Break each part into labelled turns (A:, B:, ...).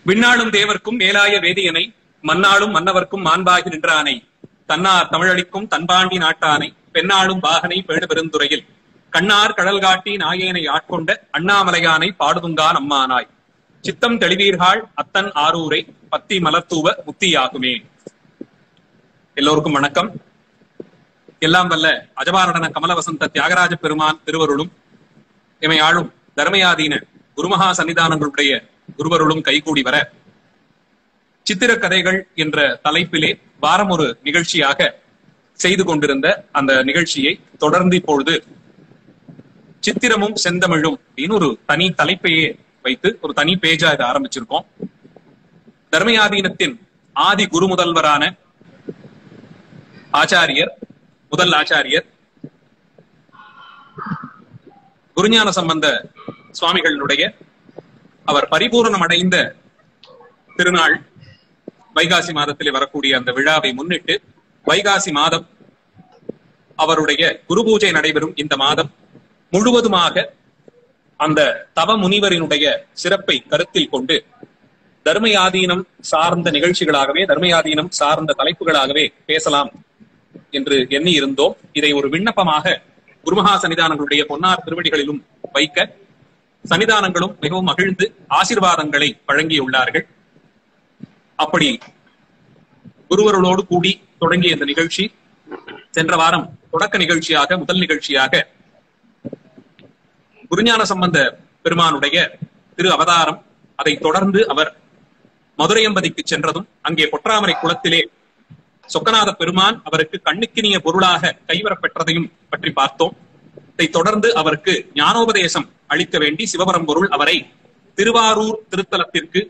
A: விண்ணாளும் தேவர்க்கும் மேலாய வேதியனை மண்ணாளும் மன்னவர்க்கும் மாண்பாகி நின்றானை தன்னார் தமிழளிக்கும் தன்பாண்டி நாட்டானை பெண்ணாளும் பாகனை pad பெருந்துறையில் கண்ணார் கடல் காட்டி நாயேனை ஆட்கொண்ட அண்ணாமலையானை பாடுதுங்கான் அம்மானாய் சித்தம் தெளிவீர்கள் அத்தன் ஆரூரை பத்தி மலர்த்தூவ முத்தியாகுமே. எல்லோருக்கும் வணக்கம். எல்லாம் வல்ல அஜபாரணன கமலவசந்த தியாகராஜ பெருமான் திருவருளும் எமை ஆளும் தர்மயாதீன குருமகா சன்னிதானங்களுடைய குருவருளும் கைகூடி வர சித்திர கதைகள் என்ற தலைப்பிலே வாரம் ஒரு நிகழ்ச்சியாக செய்து கொண்டிருந்த அந்த நிகழ்ச்சியை தொடர்ந்து இப்பொழுது சித்திரமும் செந்தமிழும் ஒரு தனி தலைப்பையே வைத்து ஒரு தனி பேஜா இதை ஆரம்பிச்சிருக்கோம். தர்மயாதீனத்தின் ஆதி குரு முதல்வரான ஆச்சாரியர் முதல் ஆச்சாரியர் குருஞான சம்பந்த சுவாமிகளுடைய அவர் பரிபூரணம் அடைந்த திருநாள் வைகாசி மாதத்திலே வரக்கூடிய அந்த விழாவை முன்னிட்டு வைகாசி மாதம் அவருடைய குரு பூஜை நடைபெறும் இந்த மாதம் முழுவதுமாக அந்த தவ முனிவரினுடைய சிறப்பை கருத்தில் கொண்டு தர்மயாதீனம் சார்ந்த நிகழ்ச்சிகளாகவே தர்மயாதீனம் சார்ந்த தலைப்புகளாகவே பேசலாம் என்று எண்ணி இருந்தோம். இதை ஒரு விண்ணப்பமாக குருமகா சன்னிதானங்களுடைய பொன்னார் திருவடிகளிலும் வைக்க சன்னிதானங்களும் மிகவும் மகிழ்ந்து ஆசீர்வாதங்களை வழங்கியுள்ளார்கள். அப்படி குருவர்களோடு கூடி தொடங்கிய இந்த நிகழ்ச்சி சென்ற வாரம் தொடக்க நிகழ்ச்சியாக முதல் நிகழ்ச்சியாக குருஞான சம்பந்த பெருமானுடைய திரு அவதாரம், அதை தொடர்ந்து அவர் மதுரையம்பதிக்கு சென்றதும் அங்கே பொற்றாமரை குளத்திலே சொக்கநாத பெருமான் அவருக்கு கண்ணுக்கினிய பொருளாக கைவரப்பெற்றதையும் பற்றி பார்த்தோம். இதை தொடர்ந்து அவருக்கு ஞானோபதேசம் அளிக்க வேண்டி சிவபரம்பொருள் அவரை திருவாரூர் திருத்தலத்திற்கு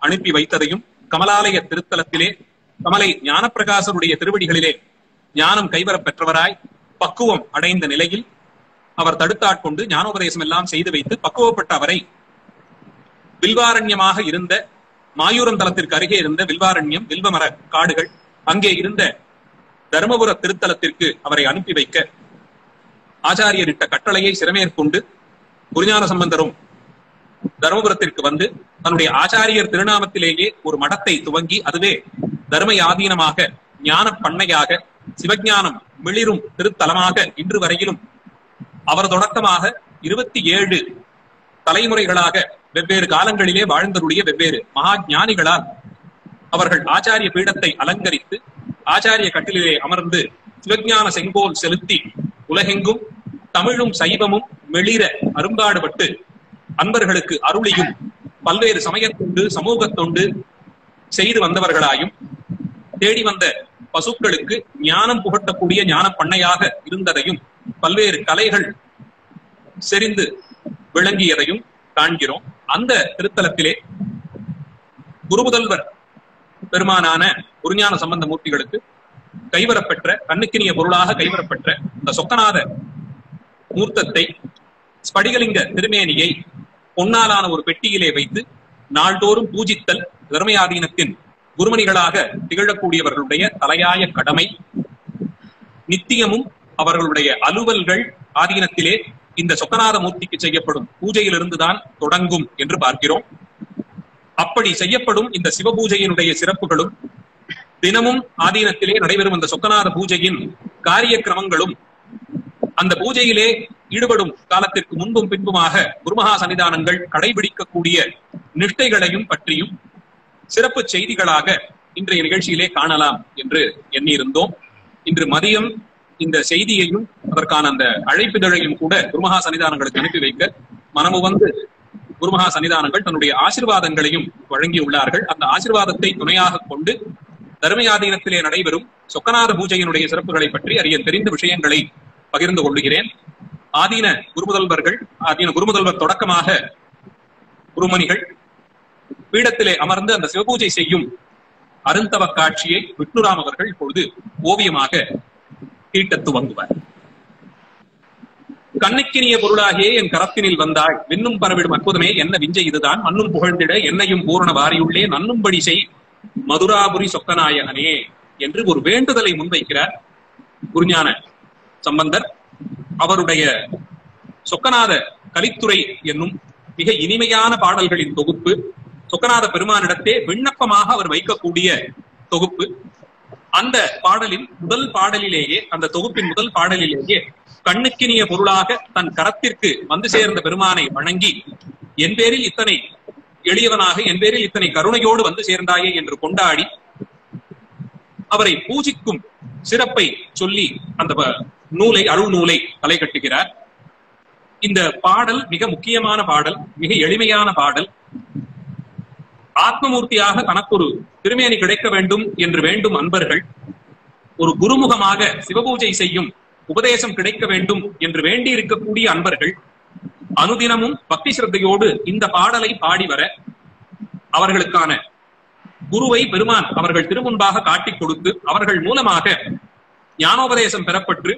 A: அனுப்பி வைத்ததையும், கமலாலய திருத்தலத்திலே கமலை ஞானப்பிரகாசருடைய திருவடிகளிலே ஞானம் கைவரப் பெற்றவராய் பக்குவம் அடைந்த நிலையில் அவர் தடுத்தாட்கொண்டு ஞானோபதேசம் எல்லாம் செய்து வைத்து பக்குவப்பட்ட அவரை வில்வாரண்யமாக இருந்த மாயூரம் தலத்திற்கு அருகே இருந்த வில்வாரண்யம் வில்வமர காடுகள் அங்கே இருந்த தருமபுர திருத்தலத்திற்கு அவரை அனுப்பி வைக்க ஆச்சாரியரிட்ட கட்டளையை சிறமேற்கொண்டு குருஞான சம்பந்தரும் தர்மபுரத்திற்கு வந்து தன்னுடைய ஆச்சாரியர் திருநாமத்திலேயே ஒரு மடத்தை துவங்கி அதுவே தர்மயாதீனமாக ஞான பண்ணையாக சிவஞானம் மிளிரும் திருத்தலமாக இன்று வரையிலும் அவர் தொடக்கமாக 27 தலைமுறைகளாக வெவ்வேறு காலங்களிலே வாழ்ந்தருடைய வெவ்வேறு மகா ஞானிகளால் அவர்கள் ஆச்சாரிய பீடத்தை அலங்கரித்து ஆச்சாரிய கட்டிலே அமர்ந்து சிவஞான செங்கோல் செலுத்தி உலகெங்கும் தமிழும் சைவமும் மெளிர அரும்பாடுபட்டு அன்பர்களுக்கு அருளியும் பல்வேறு சமயத்தொண்டு சமூகத்தொண்டு செய்து வந்தவர்களாயும் தேடி வந்த பசுக்களுக்கு ஞானம் புகட்டக்கூடிய ஞான பண்ணையாக இருந்ததையும் பல்வேறு கலைகள் செறிந்து விளங்கியதையும் காண்கிறோம். அந்த திருத்தலத்திலே குருமுதல்வர் பெருமானான குருஞான சம்பந்த மூர்த்திகளுக்கு கைவரப்பெற்ற கண்ணுக்கினிய பொருளாக கைவரப்பெற்ற இந்த சொக்கநாத மூர்த்தத்தை ஸ்படிகலிங்க திருமேனியை பொன்னாலான ஒரு பெட்டியிலே வைத்து நாள்தோறும் பூஜித்தல் தர்மயாதீனத்தின் குருமணிகளாக திகழக்கூடியவர்களுடைய தலையாய கடமை. நித்தியமும் அவர்களுடைய அலுவல்கள் ஆதீனத்திலே இந்த சொக்கநாத மூர்த்திக்கு செய்யப்படும் பூஜையிலிருந்துதான் தொடங்கும் என்று பார்க்கிறோம். அப்படி செய்யப்படும் இந்த சிவ பூஜையினுடைய சிறப்புகளும் தினமும் ஆதீனத்திலே நடைபெறும் அந்த சொக்கநாத பூஜையின் காரிய கிரமங்களும் அந்த பூஜையிலே ஈடுபடும் காலத்திற்கு முன்பும் பின்புமாக குருமகா சன்னிதானங்கள் கடைபிடிக்கக்கூடிய நிஷ்டைகளையும் பற்றியும் சிறப்பு செய்திகளாக இன்றைய நிகழ்ச்சியிலே காணலாம் என்று எண்ணியிருந்தோம். இன்று மதியம் இந்த செய்தியையும் அதற்கான அந்த அழைப்பிதழையும் கூட குருமகா சன்னிதானங்களுக்கு அனுப்பி வைக்க மனமு வந்து குருமகா சன்னிதானங்கள் தன்னுடைய ஆசீர்வாதங்களையும் வழங்கியுள்ளார்கள். அந்த ஆசீர்வாதத்தை துணையாக கொண்டு தர்மயாதீனத்திலே நடைபெறும் சொக்கநாத பூஜையினுடைய சிறப்புகளை பற்றி அறிய தெரிந்த விஷயங்களை பகிர்ந்து கொள்ளுகிறேன். ஆதீன குருமுதல்வர்கள், ஆதீன குருமுதல்வர் தொடக்கமாக குருமணிகள் பீடத்திலே அமர்ந்து அந்த சிவபூஜை செய்யும் அருந்தவ காட்சியை விஷ்ணுராம் அவர்கள் இப்பொழுது ஓவியமாக தீட்டத் துவங்குவார். கண்ணுக்கினிய பொருளாகியே என் கரத்தினில் வந்தாள் விண்ணும் பரவிடும் அற்புதமே என்ன விஞ்சை இதுதான் மண்ணும் புகழ்ந்திட என்னையும் பூரண வாரியுள்ளே நன்னும்படி செய் மதுராபுரி சொக்கநாயகனே என்று ஒரு வேண்டுதலை முன்வைக்கிறார் குருஞான சம்பந்தர். அவருடைய சொக்கநாத கலித்துறை என்னும் மிக இனிமையான பாடல்களின் தொகுப்பு சொக்கநாத பெருமானிடத்தே விண்ணப்பமாக அவர் வைக்கக்கூடிய தொகுப்பு. அந்த பாடலின் முதல் பாடலிலேயே, அந்த தொகுப்பின் முதல் பாடலிலேயே கண்ணுக்கினிய பொருளாக தன் கரத்திற்கு வந்து சேர்ந்த பெருமானை வணங்கி, என் பேரில் இத்தனை எளியவனாக, என் பேரில் இத்தனை கருணையோடு வந்து சேர்ந்தாயே என்று கொண்டாடி அவரை பூஜிக்கும் சிறப்பை சொல்லி அந்த நூலை, அருள் நூலை தலை கட்டுகிறார். இந்த பாடல் மிக முக்கியமான பாடல், மிக எளிமையான பாடல். ஆத்மமூர்த்தியாக தனக்கொரு திருமேனி கிடைக்க வேண்டும் என்று வேண்டும் அன்பர்கள், ஒரு குருமுகமாக சிவபூஜை செய்யும் உபதேசம் கிடைக்க வேண்டும் என்று வேண்டி இருக்கக்கூடிய அன்பர்கள் அனுதினமும் பக்தி சிரத்தையோடு இந்த பாடலை பாடி வர அவர்களுக்கான குருவை பெருமான் அவர்கள் திருமுன்பாக காட்டிக் கொடுத்து அவர்கள் மூலமாக ஞானோபதேசம் பெறப்பட்டு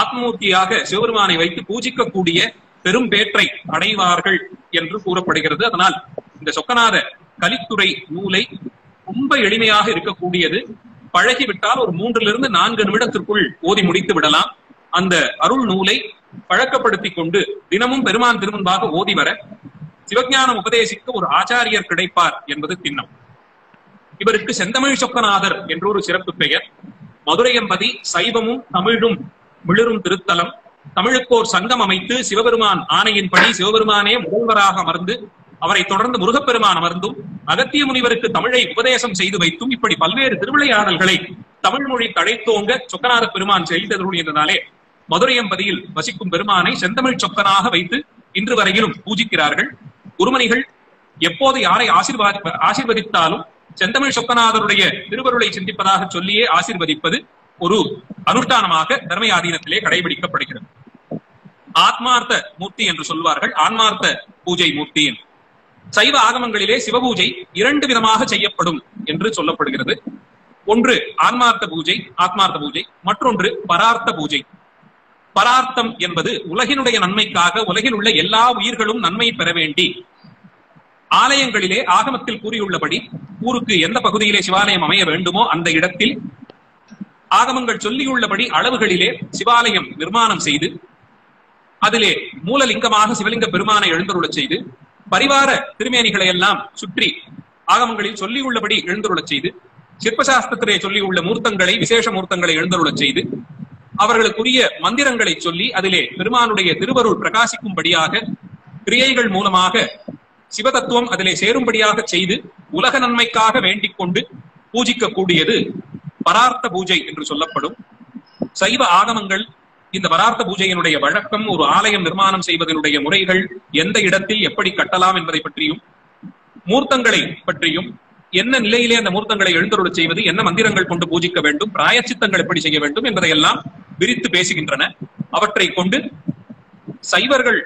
A: ஆத்மமூர்த்தியாக சிவபெருமானை வைத்து பூஜிக்கக்கூடிய பெரும் பேற்றை அடைவார்கள் என்று கூறப்படுகிறது. அதனால் இந்த சொக்கநாத கலித்துறை நூலை ரொம்ப எளிமையாக இருக்கக்கூடியது. பழகிவிட்டால் ஒரு 3 to 4 நிமிடத்திற்குள் ஓதி முடித்து விடலாம். அந்த அருள் நூலை பழக்கப்படுத்தி கொண்டு தினமும் பெருமான் திருமுன்பாக ஓதி வர சிவஞானம் உபதேசிக்க ஒரு ஆச்சாரியர் கிடைப்பார் என்பது திண்ணம். இவருக்கு செந்தமிழ் சொக்கநாதர் என்று ஒரு சிறப்பு பெயர். மதுரையம்பதி சைவமும் தமிழும் மிளிரும் திருத்தலம். தமிழுக்கோர் சங்கம் அமைத்து சிவபெருமான் ஆணையின்படி சிவபெருமானே முதல்வராக அமர்ந்து அவரை தொடர்ந்து முருகப்பெருமான் அமர்ந்தும் அகத்திய முனிவருக்கு தமிழை உபதேசம் செய்து வைத்தும் இப்படி பல்வேறு திருவிளையாடல்களை தமிழ் மொழி தழைத்தோங்க சொக்கநாத பெருமான் செய்தருள் என்றனாலே மதுரையம்பதியில் வசிக்கும் பெருமானை செந்தமிழ் சொக்கனாக வைத்து இன்று வரையிலும் பூஜிக்கிறார்கள். குருமணிகள் எப்போது யாரை ஆசீர்வதித்தாலும் செந்தமிழ் சொக்கநாதருடைய திருவருளை சிந்திப்பதாக சொல்லியே ஆசீர்வதிப்பது ஒரு அனுஷ்டானமாக தர்மயாதீனத்திலே கடைபிடிக்கப்படுகிறது. ஆத்மார்த்த மூர்த்தி என்று சொல்வார்கள், ஆன்மார்த்த பூஜை மூர்த்தி. சைவ ஆகமங்களிலே சிவபூஜை 2 விதமாக செய்யப்படும் என்று சொல்லப்படுகிறது. ஒன்று ஆன்மார்த்த பூஜை, ஆத்மார்த்த பூஜை, மற்றொன்று பரார்த்த பூஜை. பரார்த்தம் என்பது உலகினுடைய நன்மைக்காக, உலகில் உள்ள எல்லா உயிர்களும் நன்மை பெற வேண்டி ஆலயங்களிலே ஆகமத்தில் கூறியுள்ளபடி ஊருக்கு எந்த பகுதியிலே சிவாலயம் அமைய வேண்டுமோ அந்த இடத்தில் ஆகமங்கள் சொல்லியுள்ளபடி அளவுகளிலே சிவாலயம் நிர்மாணம் செய்து அதிலே மூலலிங்கமாக சிவலிங்க பெருமானை எழுந்தருளச் செய்து பரிவார திருமேனிகளை எல்லாம் சுற்றி ஆகமங்களில் சொல்லியுள்ளபடி எழுந்தருளச் செய்து சிற்பசாஸ்திரத்திலே சொல்லியுள்ள மூர்த்தங்களை, விசேஷ மூர்த்தங்களை எழுந்தருளச் செய்து அவர்களுக்குரிய மந்திரங்களை சொல்லி அதிலே பெருமானுடைய திருவருள் பிரகாசிக்கும்படியாக கிரியைகள் மூலமாக சிவதத்துவம் அதிலே சேரும்படியாக செய்து உலக நன்மைக்காக வேண்டிக் கொண்டு பூஜிக்கக்கூடியது பரார்த்த பூஜை என்று சொல்லப்படும். சைவ ஆகமங்கள் இந்த பரார்த்த பூஜையினுடைய வழக்கம், ஒரு ஆலயம் நிர்மாணம் செய்வதனுடைய முறைகள், எந்த இடத்தில் எப்படி கட்டலாம் என்பதை பற்றியும், மூர்த்தங்களை பற்றியும், என்ன நிலையிலே அந்த மூர்த்தங்களை எழுந்தருளச் செய்வது, என்ன மந்திரங்கள் கொண்டு பூஜிக்க வேண்டும், பிராயச்சித்தங்கள் எப்படி செய்ய வேண்டும் என்பதையெல்லாம் விரித்து பேசுகின்றன. அவற்றை கொண்டு சைவர்கள்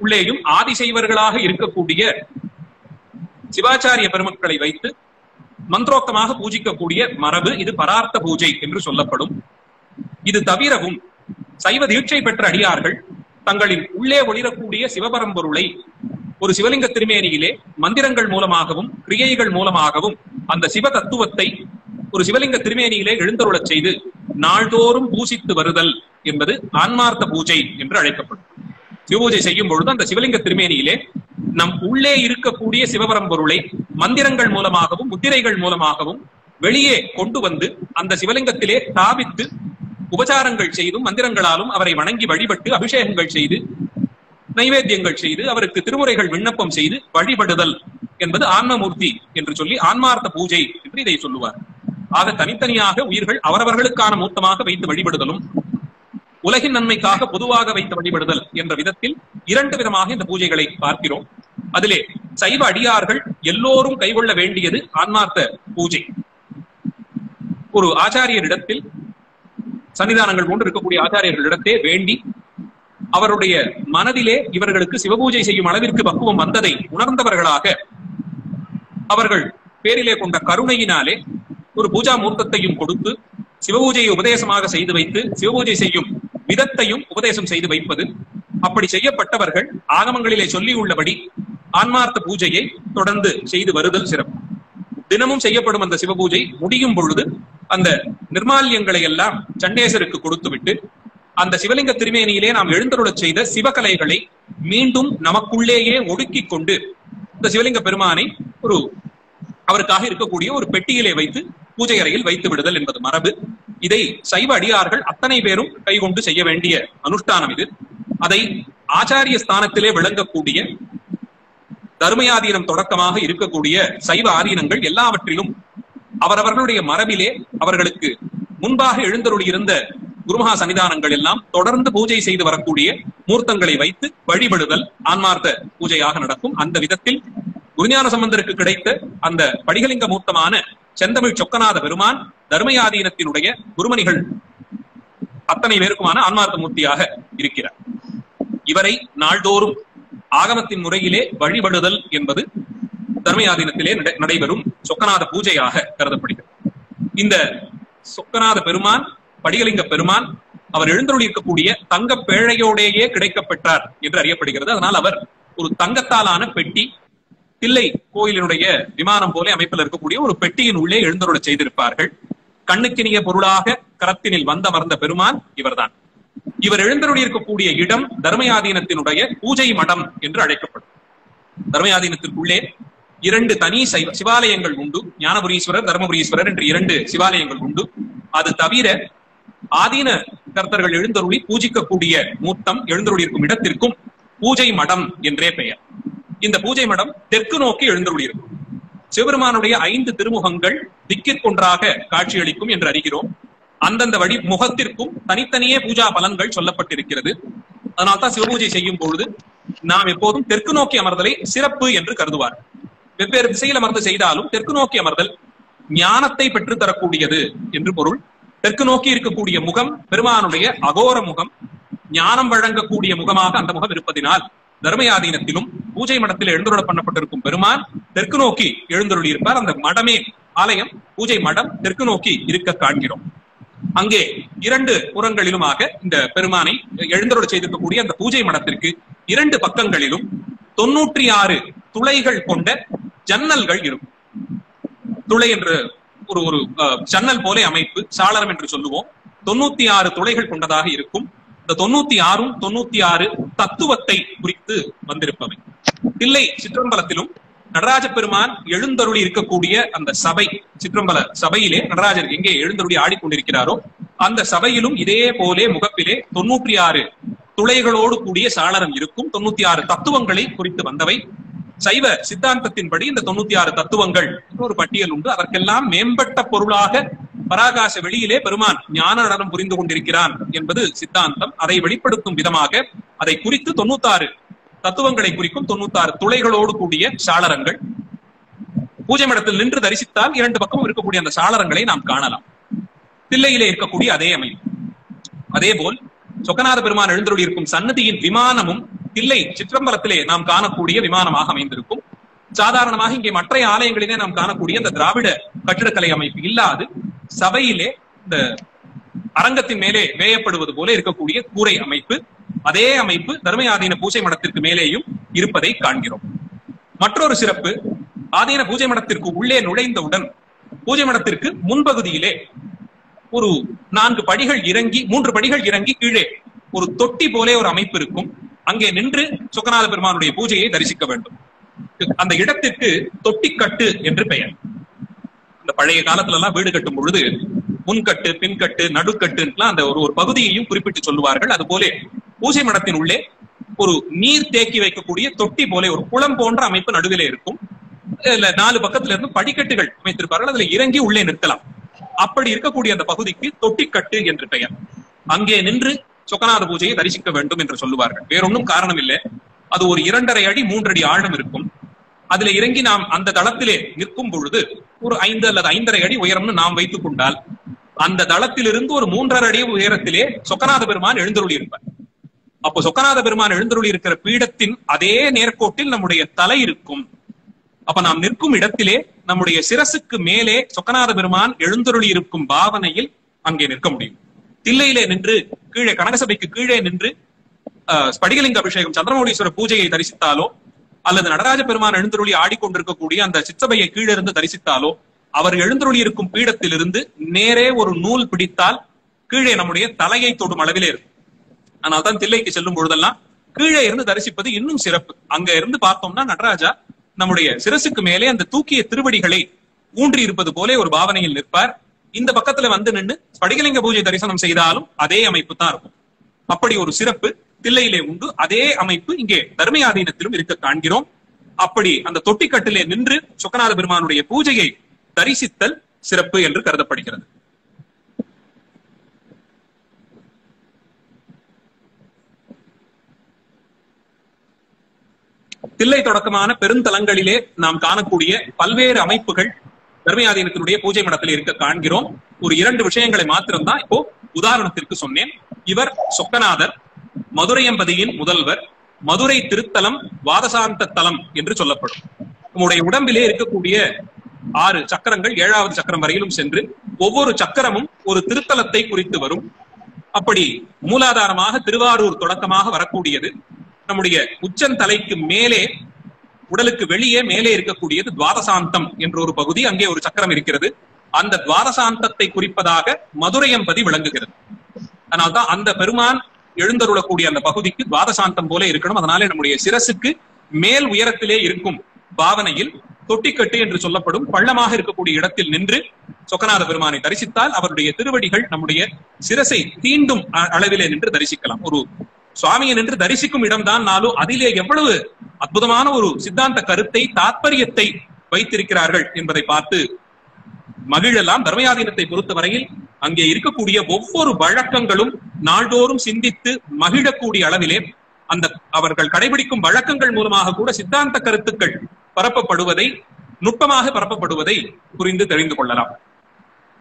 A: உள்ளேயும் ஆதிசைவர்களாக இருக்கக்கூடிய சிவாச்சாரிய பெருமக்களை வைத்து மந்திரோக்தமாக பூஜிக்கக்கூடிய மரபு இது பரார்த்த பூஜை என்று சொல்லப்படும். இது தவிரவும் சைவ தீட்சை பெற்ற அடியார்கள் தங்களின் உள்ளே ஒளிரக்கூடிய சிவபரம்பொருளை ஒரு சிவலிங்க திருமேனியிலே மந்திரங்கள் மூலமாகவும் கிரியைகள் மூலமாகவும் அந்த சிவ தத்துவத்தை ஒரு சிவலிங்க திருமேனியிலே எழுந்தருளச் செய்து நாள்தோறும் பூசித்து வருதல் என்பது ஆன்மார்த்த பூஜை என்று அழைக்கப்படும். சிவபூஜை செய்யும் பொழுது அந்த சிவலிங்க திருமேனியிலே நம் உள்ளே இருக்கக்கூடிய சிவபரம்பொருளை மந்திரங்கள் மூலமாகவும் முத்திரைகள் மூலமாகவும் வெளியே கொண்டு வந்து அந்த சிவலிங்கத்திலே தாபித்து உபசாரங்கள் செய்தும் மந்திரங்களாலும் அவரை வணங்கி வழிபட்டு அபிஷேகங்கள் செய்து நைவேத்தியங்கள் செய்து அவருக்கு திருமுறைகள் விண்ணப்பம் செய்து வழிபடுதல் என்பது ஆன்மமூர்த்தி என்று சொல்லி ஆன்மார்த்த பூஜை என்று இதை சொல்லுவார். ஆக தனித்தனியாக உயிர்கள் அவரவர்களுக்கான மூர்த்தமாக வைத்து வழிபடுதலும் உலகின் நன்மைக்காக பொதுவாக வைத்து வழிபடுதல் என்ற விதத்தில் 2 விதமாக இந்த பூஜைகளை பார்க்கிறோம். அதிலே சைவ அடியார்கள் எல்லோரும் கைகொள்ள வேண்டியது ஆன்மார்த்த பூஜை. ஒரு ஆச்சாரியரிடத்தில், சன்னிதானங்கள் கொண்டு இருக்கக்கூடிய ஆச்சாரியர்களிடத்தே வேண்டி அவருடைய மனதிலே இவர்களுக்கு சிவபூஜை செய்யும் அளவிற்கு பக்குவம் வந்ததை உணர்ந்தவர்களாக அவர்கள் பேரிலே கொண்ட கருணையினாலே ஒரு பூஜா மூர்த்தத்தையும் கொடுத்து சிவபூஜையை உபதேசமாக செய்து வைத்து சிவபூஜை செய்யும் விதத்தையும் உபதேசம் செய்து வைப்பது. அப்படி செய்யப்பட்டவர்கள் ஆகமங்களிலே சொல்லியுள்ளபடி ஆன்மார்த்த பூஜையை தொடர்ந்து செய்து வருதல் சிறப்பு. தினமும் செய்யப்படும் அந்த சிவபூஜை முடியும் பொழுது அந்த நிர்மால்யங்களை எல்லாம் சண்டேசருக்கு கொடுத்துவிட்டு அந்த சிவலிங்க திருமேனியிலே நாம் எழுந்தருளச் செய்த சிவகலைகளை மீண்டும் நமக்குள்ளேயே ஒடுக்கிக் கொண்டு இந்த சிவலிங்க பெருமானை அவருக்காக இருக்கக்கூடிய ஒரு பெட்டியிலே வைத்து பூஜை அறையில் வைத்து விடுதல் என்பது மரபு. இதை சைவ அடியார்கள் அத்தனை பேரும் கைகொண்டு செய்ய வேண்டிய அனுஷ்டானம் இது. அதை ஆச்சாரிய ஸ்தானத்திலே விளங்கக்கூடிய தர்மயாதீனம் தொடக்கமாக இருக்கக்கூடிய சைவ ஆதீனங்கள் எல்லாவற்றிலும் அவரவர்களுடைய மரபிலே அவர்களுக்கு முன்பாக எழுந்தருளியிருந்த குருமகா சன்னிதானங்கள் எல்லாம் தொடர்ந்து பூஜை செய்து வரக்கூடிய மூர்த்தங்களை வைத்து வழிபடுதல் ஆன்மார்த்த பூஜையாக நடக்கும். அந்த விதத்தில் குருஞான சம்பந்தருக்கு கிடைத்த அந்த படிகலிங்க மூர்த்தமான செந்தமிழ் சொக்கநாத பெருமான் தர்மயாதீனத்தினுடைய குருமணிகள் அத்தனை பேருக்குமான ஆன்மார்த்த மூர்த்தியாக இருக்கிறார். இவரை நாள்தோறும் ஆகமத்தின் முறையிலே வழிபடுதல் என்பது தர்மயாதீனத்திலே நடைபெறும் சொக்கநாத பூஜையாக கருதப்படுகிறது. இந்த சொக்கநாத பெருமான் படிகலிங்க பெருமான் அவர் எழுந்தருளி இருக்கக்கூடிய தங்க பேழையோடையே கிடைக்கப்பெற்றார் என்று அறியப்படுகிறது. அதனால் அவர் ஒரு தங்கத்தாலான பெட்டி, தில்லை கோயிலினுடைய விமானம் போல அமைப்பில் இருக்கக்கூடிய ஒரு பெட்டியின் உள்ளே எழுந்தருள செய்திருப்பார்கள். கண்ணுக்கினிய பொருளாக கரத்தினில் வந்தமர்ந்த பெருமான் இவர்தான். இவர் எழுந்தருளி இருக்கக்கூடிய இடம் தர்மயாதீனத்தினுடைய பூஜை மடம் என்று அழைக்கப்படும். தர்மயாதீனத்திற்குள்ளே 2 தனி சிவாலயங்கள் உண்டு. ஞானபுரீஸ்வரர், தர்மபுரீஸ்வரர் என்று 2 சிவாலயங்கள் உண்டு. அது தவிர ஆதீன கர்த்தர்கள் எழுந்தருளி பூஜிக்கக்கூடிய மூர்த்தம் எழுந்தருளி இருக்கும் இடத்திற்கும் பூஜை மடம் என்றே பெயர். இந்த பூஜை மடம் தெற்கு நோக்கி எழுந்தருளி இருக்கும். சிவபெருமானுடைய 5 திருமுகங்கள் திக்கிற்கொன்றாக காட்சியளிக்கும் என்று அறிகிறோம். அந்தந்த வழி முகத்திற்கும் தனித்தனியே பூஜா பலன்கள் சொல்லப்பட்டிருக்கிறது. அதனால்தான் சிவபூஜை செய்யும் பொழுது நாம் எப்போதும் தெற்கு நோக்கி அமர்தலை சிறப்பு என்று கருதுவார். வெவ்வேறு திசையில் அமர்ந்து செய்தாலும் தெற்கு நோக்கி அமர்தல் ஞானத்தை பெற்றுத் தரக்கூடியது என்று பொருள். தெற்கு நோக்கி இருக்கக்கூடிய முகம் பெருமானுடைய அகோர முகம், ஞானம் வழங்கக்கூடிய முகமாக அந்த முகம் இருப்பதினால் தர்மயாதீனத்திலும் பூஜை மடத்தில் எழுந்தருள பண்ணப்பட்டிருக்கும் பெருமான் தெற்கு நோக்கி எழுந்தருளி இருப்பார். அந்த மடமே ஆலயம், பூஜை மடம் தெற்கு நோக்கி இருக்க காண்கிறோம். அங்கே 2 புறங்களிலுமாக இந்த பெருமானை எழுந்தருள செய்திருக்கக்கூடிய அந்த பூஜை மடத்திற்கு 2 பக்கங்களிலும் 96 துளைகள் கொண்ட ஜன்னல்கள் இருக்கும். துளை என்று ஒரு ஜன்னல் போல அமைப்பு, சாளரம் என்று சொல்லுவோம். 96 துளைகள் கொண்டதாக இருக்கும். இந்த 96ம் 96 தத்துவத்தை குறித்து வந்திருப்பவை. தில்லை சிற்றம்பலத்திலும் நடராஜ பெருமான் எழுந்தருளி இருக்கக்கூடிய அந்த சபை, சிற்றம்பல சபையிலே நடராஜர் எங்கே எழுந்தருளி ஆடிக்கொண்டிருக்கிறாரோ அந்த சபையிலும் இதே போலே முகப்பிலே 96 துளைகளோடு கூடிய சாளரம் இருக்கும். 96 தத்துவங்களை குறித்து வந்தவை. சைவ சித்தாந்தத்தின்படி இந்த 96 தத்துவங்கள் ஒரு பட்டியல் உண்டு. அதற்கெல்லாம் மேம்பட்ட பொருளாக பராகாச வெளியிலே பெருமான் ஞான நடனம் புரிந்து கொண்டிருக்கிறான் என்பது சித்தாந்தம். அதை வெளிப்படுத்தும் விதமாக அதை குறித்து 96 தத்துவங்களை குறிக்கும் 96 துளைகளோடு கூடிய சாளரங்கள். பூஜை மடத்தில் நின்று தரிசித்தால் 2 பக்கமும் இருக்கக்கூடிய அந்த சாளரங்களை நாம் காணலாம். தில்லையிலே இருக்கக்கூடிய அதே அமைப்பு. அதே போல் சொக்கநாத பெருமான் எழுந்தருளி இருக்கும் சன்னதியின் விமானமும் தில்லை சிற்றம்பலத்திலே நாம் காணக்கூடிய விமானமாக அமைந்திருக்கும். சாதாரணமாக இங்கே மற்ற ஆலயங்களிலே நாம் காணக்கூடிய இந்த திராவிட கட்டிடக்கலை அமைப்பு இல்லாது சபையிலே இந்த அரங்கத்தின் மேலே வேயப்படுவது போல இருக்கக்கூடிய கூரை அமைப்பு, அதே அமைப்பு தர்மயாதீன பூஜை மடத்திற்கு மேலேயும் இருப்பதை காண்கிறோம். மற்றொரு சிறப்பு, ஆதீன பூஜை மடத்திற்கு உள்ளே நுழைந்தவுடன் பூஜை மடத்திற்கு முன்பகுதியிலே ஒரு 4 படிகள் இறங்கி 3 படிகள் இறங்கி கீழே ஒரு தொட்டி போலே ஒரு அமைப்பு இருக்கும். அங்கே நின்று சொக்கநாத பெருமானுடைய பூஜையை தரிசிக்க வேண்டும். அந்த இடத்திற்கு தொட்டிக்கட்டு என்று பெயர். இந்த பழைய காலத்துல எல்லாம் வீடு கட்டும் பொழுது முன்கட்டு, பின்கட்டு, நடுக்கட்டு அந்த ஒரு பகுதியையும் குறிப்பிட்டு சொல்லுவார்கள். அது போல பூஜை மடத்தின் உள்ளே ஒரு நீர் தேக்கி வைக்கக்கூடிய தொட்டி போல ஒரு குளம் போன்ற அமைப்பு நடுவிலே இருக்கும். 4 பக்கத்துல இருந்து படிக்கட்டுகள் அமைத்திருப்பார்கள். அதுல இறங்கி உள்ளே நிற்கலாம். அப்படி இருக்கக்கூடிய அந்த பகுதிக்கு தொட்டிக்கட்டு என்று பெயர். அங்கே நின்று சொக்கநாத பூஜையை தரிசிக்க வேண்டும் என்று சொல்லுவார்கள். வேறொன்னும் காரணம் இல்லை. அது ஒரு 2.5 அடி 3 அடி ஆழம் இருக்கும். அதுல இறங்கி நாம் அந்த தளத்திலே நிற்கும் பொழுது ஒரு 5 அல்லது 5.5 அடி உயரம்னு நாம் வைத்துக் கொண்டால் அந்த தளத்திலிருந்து ஒரு 3.5 அடி உயரத்திலே சொக்கநாத பெருமான் எழுந்தருளி இருப்பார். அப்போ சொக்கநாத பெருமான் எழுந்தருளி இருக்கிற பீடத்தின் அதே நேர்கோட்டில் நம்முடைய தலை இருக்கும். அப்ப நாம் நிற்கும் இடத்திலே நம்முடைய சிரசுக்கு மேலே சொக்கநாத பெருமான் எழுந்தருளி இருக்கும் பாவனையில் அங்கே நிற்க முடியும். தில்லையிலே நின்று கீழே கனகசபைக்கு கீழே நின்று ஸ்படிகலிங்க அபிஷேகம் சந்திரமௌலீஸ்வர பூஜையை தரிசித்தாலோ அல்லது நடராஜ பெருமான் எழுந்தருளி ஆடிக்கொண்டிருக்கக்கூடிய அந்த சிற்றபையை கீழே இருந்து தரிசித்தாலோ அவர் எழுந்தருளி இருக்கும் பீடத்திலிருந்து நேரே ஒரு நூல் பிடித்தால் கீழே நம்முடைய தலையை தொடும் அளவிலே இருக்கும். அதனால்தான் தில்லைக்கு செல்லும் பொழுதெல்லாம் கீழே இருந்து தரிசிப்பது இன்னும் சிறப்பு. அங்க இருந்து பார்த்தோம்னா நடராஜா நம்முடைய சிரசுக்கு மேலே அந்த தூக்கிய திருவடிகளை ஊன்றி இருப்பது போல ஒரு பாவனையில் நிற்பார். இந்த பக்கத்துல வந்து நின்று ஸ்படிகலிங்க பூஜை தரிசனம் செய்தாலும் அதே அமைப்பு தான் இருக்கும். அப்படி ஒரு சிறப்பு தில்லையிலே உண்டு. அதே அமைப்பு இங்கே தர்மயாதீனத்திலும் இருக்க காண்கிறோம். அப்படி அந்த தொட்டிக்கட்டிலே நின்று சொக்கநாத பெருமானுடைய பூஜையை தரிசித்தல் சிறப்பு என்று கருதப்படுகிறது. தில்லை தொடக்கமான பெருந்தலங்களிலே நாம் காணக்கூடிய பல்வேறு அமைப்புகள் தர்மயாதீனத்தினுடைய பூஜை மடத்தில் இருக்க காண்கிறோம். ஒரு 2 விஷயங்களை மாத்திரம்தான் இப்போ உதாரணத்திற்கு சொன்னேன். இவர் சொக்கநாதர், மதுரையம்பதியின் முதல்வர், மதுரை திருத்தலம் துவாதசாந்த தலம் என்று சொல்லப்படும். நம்முடைய உடம்பிலே இருக்கக்கூடிய 6 சக்கரங்கள் 7வது சக்கரம் வரையிலும் சென்று ஒவ்வொரு சக்கரமும் ஒரு திருத்தலத்தை குறித்து வரும். அப்படி மூலாதாரமாக திருவாரூர் தொடக்கமாக வரக்கூடியது. நம்முடைய உச்சந்தலைக்கு மேலே, உடலுக்கு வெளியே மேலே இருக்கக்கூடியது துவாதசாந்தம் என்ற ஒரு பகுதி. அங்கே ஒரு சக்கரம் இருக்கிறது. அந்த துவாதசாந்தத்தை குறிப்பதாக மதுரையம்பதி விளங்குகிறது. அதனால்தான் அந்த பெருமான் எழுந்தருளக்கூடிய அந்த பகுதிக்கு துவாதசாந்தம் போல இருக்கணும். அதனாலே நம்முடைய சிரசுக்கு மேல் உயரத்திலே இருக்கும் பாவனையில் தொட்டிக்கட்டு என்று சொல்லப்படும் பள்ளமாக இருக்கக்கூடிய இடத்தில் நின்று சொக்கநாத பெருமானை தரிசித்தால் அவருடைய திருவடிகள் நம்முடைய சிரசை தீண்டும் அளவிலே நின்று தரிசிக்கலாம். ஒரு சுவாமியை நின்று தரிசிக்கும் இடம்தான். நாளும் அதிலே எவ்வளவு அற்புதமான ஒரு சித்தாந்த கருத்தை, தாத்பரியத்தை வைத்திருக்கிறார்கள் என்பதை பார்த்து மகிழலாம். தர்மயாதீனத்தை பொறுத்தவரையில் அங்கே இருக்கக்கூடிய ஒவ்வொரு வழக்கங்களும் நாள்தோறும் சிந்தித்து மகிழக்கூடிய அளவிலே அந்த அவர்கள் கடைபிடிக்கும் வழக்கங்கள் மூலமாக கூட சித்தாந்த கருத்துக்கள் பரப்பப்படுவதை, நுட்பமாக பரப்பப்படுவதை புரிந்து தெரிந்து கொள்ளலாம்.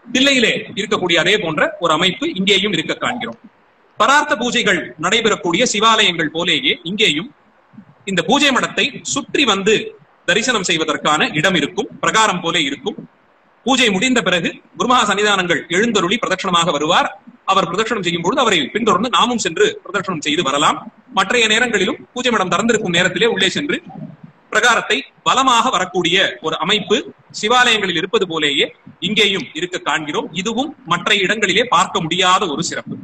A: தில்லையிலே இருக்கக்கூடிய அதே போன்ற ஒரு அமைப்பு இங்கேயும் இருக்க காண்கிறோம். பரார்த்த பூஜைகள் நடைபெறக்கூடிய சிவாலயங்கள் போலேயே இங்கேயும் இந்த பூஜை மடத்தை சுற்றி வந்து தரிசனம் செய்வதற்கான இடம் இருக்கும். பிரகாரம் போலே இருக்கும். பூஜை முடிந்த பிறகு குருமகா சன்னிதானங்கள் எழுந்தருளி பிரதட்சணமாக வருவார். அவர் பிரதட்சணம் செய்யும் பொழுது அவரை பின்தொடர்ந்து நாமும் சென்று பிரதட்சணம் செய்து வரலாம். மற்றைய நேரங்களிலும் பூஜை மடம் திறந்திருக்கும் நேரத்திலே உள்ளே சென்று பிரகாரத்தை பலமாக வரக்கூடிய ஒரு அமைப்பு சிவாலயங்களில் இருப்பது போலேயே இங்கேயும் இருக்க காண்கிறோம். இதுவும் மற்ற இடங்களிலே பார்க்க முடியாத ஒரு சிறப்பு.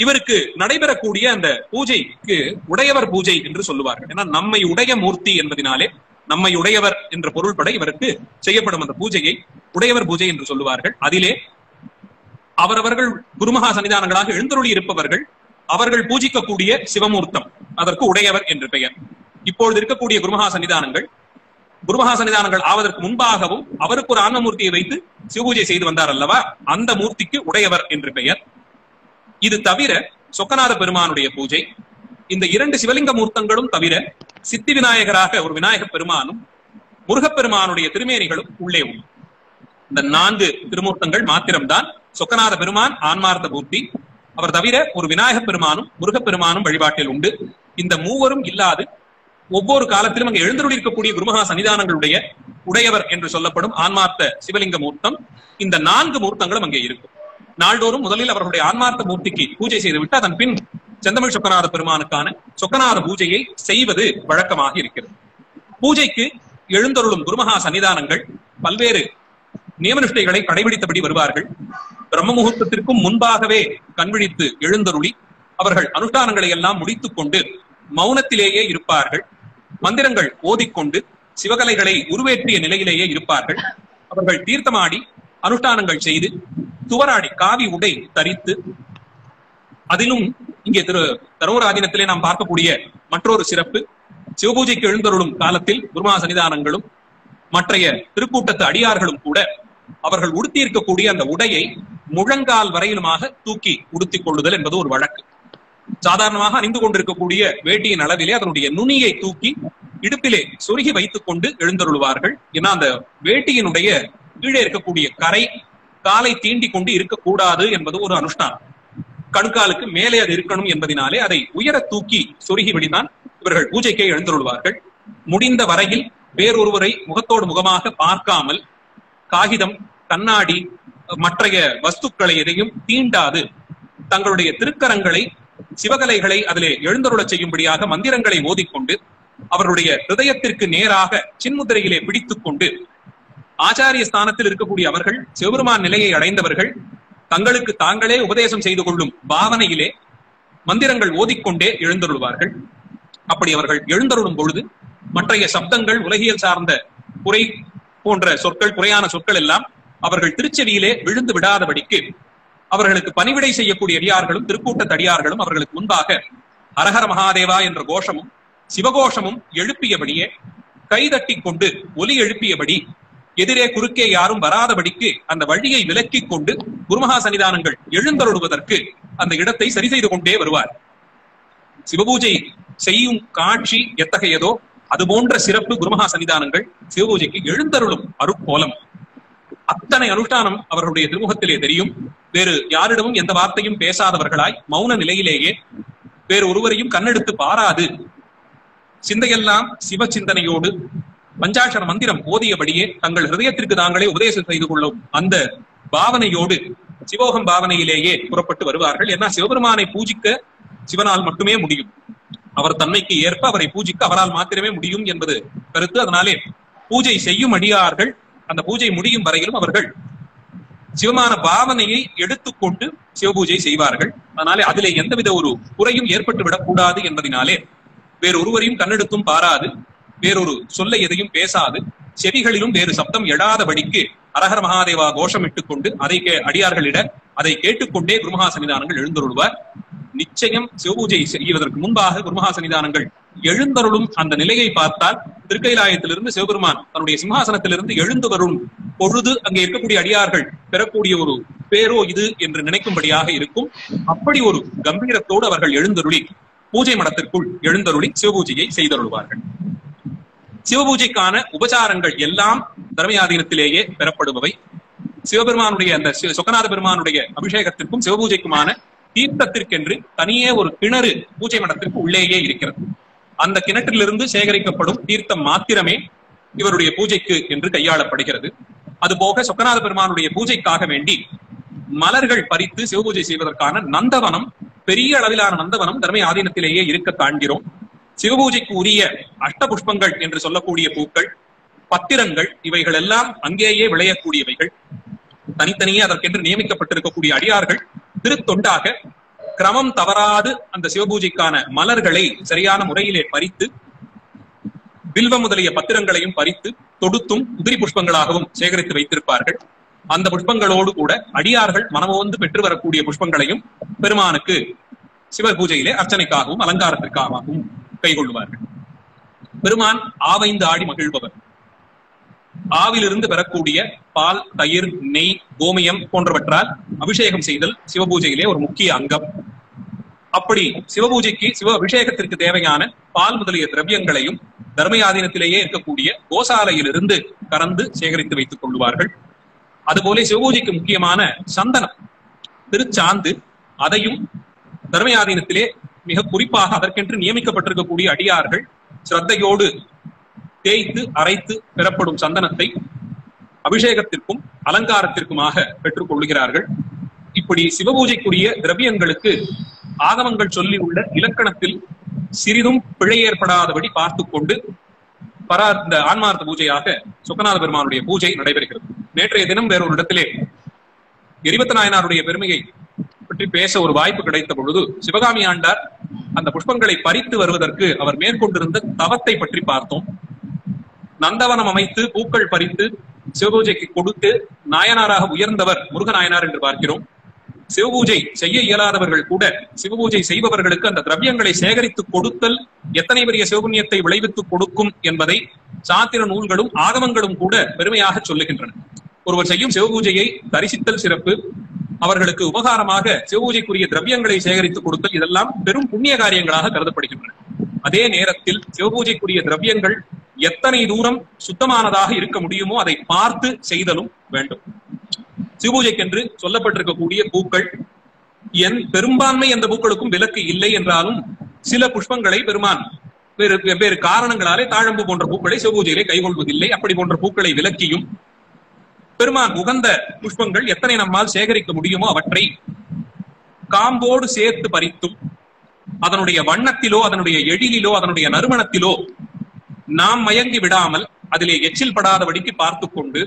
A: இவருக்கு நடைபெறக்கூடிய அந்த பூஜைக்கு உடையவர் பூஜை என்று சொல்லுவார்கள். ஏன்னா நம்மை உடைய மூர்த்தி என்பதனாலே நம்மை உடையவர் என்ற பொருள்பட இவருக்கு செய்யப்படும் அந்த பூஜையை உடையவர் பூஜை என்று சொல்லுவார்கள். அதிலே அவரவர்கள் குருமகா சன்னிதானங்களாக எழுந்தருளி இருப்பவர்கள் அவர்கள் பூஜிக்கக்கூடிய சிவமூர்த்தம் அதற்கு உடையவர் என்று பெயர். இப்பொழுது இருக்கக்கூடிய குருமகா சன்னிதானங்கள் ஆவதற்கு முன்பாகவும் அவருக்கு ஒரு ஆன்மமூர்த்தியை வைத்து சிவபூஜை செய்து வந்தார் அல்லவா, அந்த மூர்த்திக்கு உடையவர் என்று பெயர். இது தவிர சொக்கநாத பெருமானுடைய பூஜை, இந்த 2 சிவலிங்க மூர்த்தங்களும் தவிர சித்தி விநாயகராக ஒரு விநாயக பெருமானும் முருகப்பெருமானுடைய திருமேனிகளும் உள்ளே உண்டு. இந்த 4 திருமூர்த்தங்கள் மாத்திரம்தான் சொக்கநாத பெருமான் ஆன்மார்த்த மூர்த்தி. அவர் தவிர ஒரு விநாயக பெருமானும் முருகப்பெருமானும் வழிபாட்டில் உண்டு. இந்த மூவரும் இல்லாது ஒவ்வொரு காலத்திலும் அங்கே எழுந்தருளி இருக்கக்கூடிய குருமகா சன்னிதானங்களுடைய உடையவர் என்று சொல்லப்படும் ஆன்மார்த்த சிவலிங்க மூர்த்தம், இந்த 4 மூர்த்தங்களும் அங்கே இருக்கும். நாள்தோறும் முதலில் அவர்களுடைய ஆன்மார்த்த மூர்த்திக்கு பூஜை செய்துவிட்டு அதன் பின் செந்தமிழ் சொக்கநாத பெருமானுக்கான சொக்கநாத பூஜையை செய்வது வழக்கமாக இருக்கிறது. பூஜைக்கு எழுந்தருளும் குருமகா சன்னிதானங்கள் பல்வேறு நியமனிஷ்டைகளை கடைபிடித்தபடி வருவார்கள். பிரம்ம முகூர்த்தத்திற்கும் முன்பாகவே கண்விழித்து எழுந்தருளி அவர்கள் அனுஷ்டானங்களை எல்லாம் முடித்துக் கொண்டு மௌனத்திலேயே இருப்பார்கள். மந்திரங்கள் ஓதிக்கொண்டு சிவகலைகளை உருவேற்றிய நிலையிலேயே இருப்பார்கள். அவர்கள் தீர்த்தமாடி அனுஷ்டானங்கள் செய்து துவராடி காவி உடை தரித்து, அதிலும் இங்கே தருமபுராதீனத்திலே நாம் பார்க்கக்கூடிய மற்றொரு சிறப்பு, சிவபூஜைக்கு எழுந்தருளும் காலத்தில் குருமகா சன்னிதானங்களும் மற்றைய திருக்கூட்டத்து அடியார்களும் கூட அவர்கள் உடுத்தி இருக்கக்கூடிய அந்த உடையை முழங்கால் வரையிலுமாக தூக்கி உடுத்திக் கொள்ளுதல் என்பது ஒரு வழக்கு. சாதாரணமாக அணிந்து கொண்டிருக்கக்கூடிய வேட்டியின் அளவிலே அதனுடைய நுனியை தூக்கி இடுப்பிலே சொருகி வைத்துக் கொண்டு எழுந்தருளுவார்கள். ஏன்னா அந்த வேட்டியினுடைய கீழே இருக்கக்கூடிய கரை காலை தீண்டி கொண்டு இருக்கக்கூடாது என்பது ஒரு அனுஷ்டானம். கணுக்காலுக்கு மேலே அது இருக்கணும் என்பதனாலே அதை உயர தூக்கி சொருகிபடிதான் இவர்கள் பூஜைக்கே எழுந்தருள்வார்கள். முடிந்த வரையில் வேறொருவரை முகத்தோடு முகமாக பார்க்காமல் காகிதம், கண்ணாடி, மற்றைய வஸ்துக்களை எதையும் தீண்டாது தங்களுடைய திருக்கரங்களை சிவகலைகளை அதிலே எழுந்தருளச் செய்யும்படியாக மந்திரங்களை ஓதிக்கொண்டு அவருடைய ஹிருதயத்திற்கு நேராக சின்முத்திரையிலே பிடித்துக் கொண்டு ஆச்சாரிய ஸ்தானத்தில் இருக்கக்கூடிய அவர்கள் சிவபெருமான் நிலையை அடைந்தவர்கள் தங்களுக்கு தாங்களே உபதேசம் செய்து கொள்ளும் பாவனையிலே மந்திரங்கள் ஓதிக்கொண்டே எழுந்தருள்வார்கள். அப்படி அவர்கள் எழுந்தருளும் பொழுது மற்றைய சப்தங்கள், உலகியல் சார்ந்த குறை போன்ற சொற்கள், குறையான சொற்கள் எல்லாம் அவர்கள் திருச்செவியிலே விழுந்து விடாதபடிக்கு அவர்களுக்கு பணிவிடை செய்யக்கூடிய அடியார்களும் திருக்கூட்டத்தடியார்களும் அவர்களுக்கு முன்பாக ஹரஹர மகாதேவா என்ற கோஷமும் சிவகோஷமும் எழுப்பியபடியே கைதட்டி கொண்டு ஒலி எழுப்பியபடி எதிரே குறுக்கே யாரும் வராதபடிக்கு அந்த வழியை விலக்கிக் கொண்டு குருமகா சன்னிதானங்கள் எழுந்தருளுவதற்கு அந்த இடத்தை சரி செய்து கொண்டே வருவார். சிவபூஜை செய்யும் காட்சி எத்தகையதோ அது போன்ற சிறப்பு குருமகா சன்னிதானங்கள் சிவபூஜைக்கு எழுந்தருளும் அருட்கோலம். அத்தனை அனுஷ்டானம் அவர்களுடைய திருமுகத்திலே தெரியும். வேறு யாரிடமும் எந்த வார்த்தையும் பேசாதவர்களாய் மௌன நிலையிலேயே வேறு ஒருவரையும் கண்ணெடுத்து பாராது சிந்தையெல்லாம் சிவ சிந்தனையோடு பஞ்சாட்சர மந்திரம் ஓதியபடியே தங்கள் ஹிருதயத்திற்கு தாங்களே உபதேசம் செய்து கொள்ளும் அந்த பாவனையோடு சிவோகம் பாவனையிலேயே புறப்பட்டு வருவார்கள். ஏன்னா சிவபெருமானை பூஜிக்க சிவனால் மட்டுமே முடியும். அவர் தன்மைக்கு ஏற்ப அவரை பூஜிக்க அவரால் மாத்திரமே முடியும் என்பது கருத்து. அதனாலே பூஜை செய்யும் அடியார்கள் அந்த பூஜை முடியும் வரையிலும் அவர்கள் சிவமான பாவனையை எடுத்துக்கொண்டு சிவபூஜை செய்வார்கள். அதனாலே அதிலே எந்தவித ஒரு குறையும் ஏற்பட்டு விடக்கூடாது என்பதனாலே வேறொருவரையும் கண்ணெடுத்தும் பாராது, வேறொரு சொல்லை எதையும் பேசாது, செவிகளிலும் வேறு சப்தம் எழாதபடிக்கு அரஹர மகாதேவா கோஷமிட்டுக் கொண்டு அடியார்களிட அதை கேட்டுக்கொண்டே குருமகா சன்னிதானங்கள் எழுந்தருள்வார். நிச்சயம் சிவபூஜை செய்வதற்கு முன்பாக குருமகா சன்னிதானங்கள் எழுந்தருளும் அந்த நிலையை பார்த்தால் திருக்கைலாயத்திலிருந்து சிவபெருமான் தன்னுடைய சிம்ஹாசனத்திலிருந்து எழுந்து வரும் பொழுது அங்கே இருக்கக்கூடிய அடியார்கள் பெறக்கூடிய ஒரு பேரோ இது என்று நினைக்கும்படியாக இருக்கும். அப்படி ஒரு கம்பீரத்தோடு அவர்கள் எழுந்தருளி பூஜை மடத்திற்குள் எழுந்தருளி சிவபூஜையை செய்தருள்வார்கள். சிவபூஜைக்கான உபசாரங்கள் எல்லாம் தர்மயாதீனத்திலேயே பெறப்படுபவை. சிவபெருமானுடைய அந்த சொக்கநாத பெருமானுடைய அபிஷேகத்திற்கும் சிவபூஜைக்குமான தீர்த்தத்திற்கென்று தனியே ஒரு கிணறு பூஜை மடத்திற்கு உள்ளேயே இருக்கிறது. அந்த கிணற்றிலிருந்து சேகரிக்கப்படும் தீர்த்தம் மாத்திரமே இவருடைய பூஜைக்கு என்று கையாளப்படுகிறது. அதுபோக சொக்கநாத பெருமானுடைய பூஜைக்காக வேண்டி மலர்கள் பறித்து சிவபூஜை செய்வதற்கான நந்தவனம், பெரிய அளவிலான நந்தவனம் தர்ம ஆதீனத்திலேயே இருக்க காண்கிறோம். சிவபூஜைக்கு உரிய அஷ்ட புஷ்பங்கள் என்று சொல்லக்கூடிய பூக்கள், பத்திரங்கள், இவைகள் எல்லாம் அங்கேயே விளையக்கூடியவைகள். தனித்தனியே அதற்கென்று நியமிக்கப்பட்டிருக்கக்கூடிய அடியார்கள் திருத்தொண்டாக கிரமம் தவறாது அந்த சிவபூஜைக்கான மலர்களை சரியான முறையிலே பறித்து வில்வ முதலிய பத்திரங்களையும் பறித்து தொடுத்தும் உதிரி புஷ்பங்களாகவும் சேகரித்து வைத்திருப்பார்கள். அந்த புஷ்பங்களோடு கூட அடியார்கள் மனமோந்து பெற்று வரக்கூடிய புஷ்பங்களையும் பெருமானுக்கு சிவ பூஜையிலே அர்ச்சனைக்காகவும் அலங்காரத்திற்காகவும் கைகொள்ளுவார்கள். பெருமான் ஆவைந்து ஆடி மகிழ்பவர். ஆவிலிருந்து பெறக்கூடிய பால், தயிர், நெய், கோமியம் போன்றவற்றால் அபிஷேகம் செய்தல் சிவபூஜையிலே ஒரு முக்கிய அங்கம். அப்படி சிவபூஜைக்கு சிவ அபிஷேகத்திற்கு தேவையான பால் முதலிய திரவியங்களையும் தர்மயாதீனத்திலேயே இருக்கக்கூடிய கோசாலையிலிருந்து கறந்து சேகரித்து வைத்துக் கொள்வார்கள். அதுபோல சிவபூஜைக்கு முக்கியமான சந்தனம், திருச்சாந்து, அதையும் தர்மயாதீனத்திலே மிக குறிப்பாக அதற்கென்று நியமிக்கப்பட்டிருக்கக்கூடிய அடியார்கள் சிரத்தையோடு தேய்த்து அரைத்து பெறப்படும் சந்தனத்தை அபிஷேகத்திற்கும் அலங்காரத்திற்குமாக பெற்றுக் கொள்கிறார்கள். இப்படி சிவபூஜைக்குரிய திரவியங்களுக்கு ஆகமங்கள் சொல்லி உள்ள இலக்கணத்தில் சிறிதும் பிழை ஏற்படாதபடி பார்த்து கொண்டு இந்த ஆன்மார்த்த பூஜையாக சொக்கநாத பெருமானுடைய பூஜை நடைபெறுகிறது. நேற்றைய தினம் வேறொரு இடத்திலே எரிபத்த நாயனாருடைய பெருமையை பற்றி பேச ஒரு வாய்ப்பு கிடைத்த பொழுது சிவகாமி ஆண்டார் அந்த புஷ்பங்களை பறித்து வருவதற்கு அவர் மேற்கொண்டிருந்த தவத்தை பற்றி பார்த்தோம். நந்தவனம் அமைத்து பூக்கள் பறித்து சிவபூஜைக்கு கொடுத்து நாயனாராக உயர்ந்தவர் முருகநாயனார் என்று பார்க்கிறோம். சிவபூஜை செய்ய இயலாதவர்கள் கூட சிவபூஜை செய்பவர்களுக்கு அந்த திரவியங்களை சேகரித்து கொடுத்தல் எத்தனை பெரிய சிவபுண்ணியத்தை விளைவித்துக் கொடுக்கும் என்பதை சாத்திர நூல்களும் ஆகமங்களும் கூட பெருமையாக சொல்லுகின்றன. ஒருவர் செய்யும் சிவபூஜையை தரிசித்தல் சிறப்பு, அவர்களுக்கு உபகாரமாக சிவபூஜைக்குரிய திரவியங்களை சேகரித்துக் கொடுத்தல், இதெல்லாம் பெரும் புண்ணிய காரியங்களாக கருதப்படுகின்றன. அதே நேரத்தில் சிவபூஜைக்குரிய திரவியங்கள் எத்தனை தூரம் சுத்தமானதாக இருக்க முடியுமோ அதை பார்த்து செய்தலும் வேண்டும். சிவபூஜைக்கென்று சொல்லப்பட்டிருக்கக்கூடிய பூக்கள் பெரும்பான்மை எந்த பூக்களுக்கும் விலக்கு இல்லை என்றாலும் சில புஷ்பங்களை பெருமான் வெவ்வேறு காரணங்களாலே தாழம்பு போன்ற பூக்களை சிவபூஜையிலே கைகொள்வதில்லை. அப்படி போன்ற பூக்களை விலக்கியும் பெருமான் உகந்த புஷ்பங்கள் எத்தனை நம்மால் சேகரிக்க முடியுமோ அவற்றை காம்போடு சேர்த்து பறித்தும் அதனுடைய வண்ணத்திலோ அதனுடைய எழிலிலோ அதனுடைய நறுமணத்திலோ நாம் மயங்கி விடாமல் அதிலே எச்சில் படாதபடிக்கு பார்த்து கொண்டு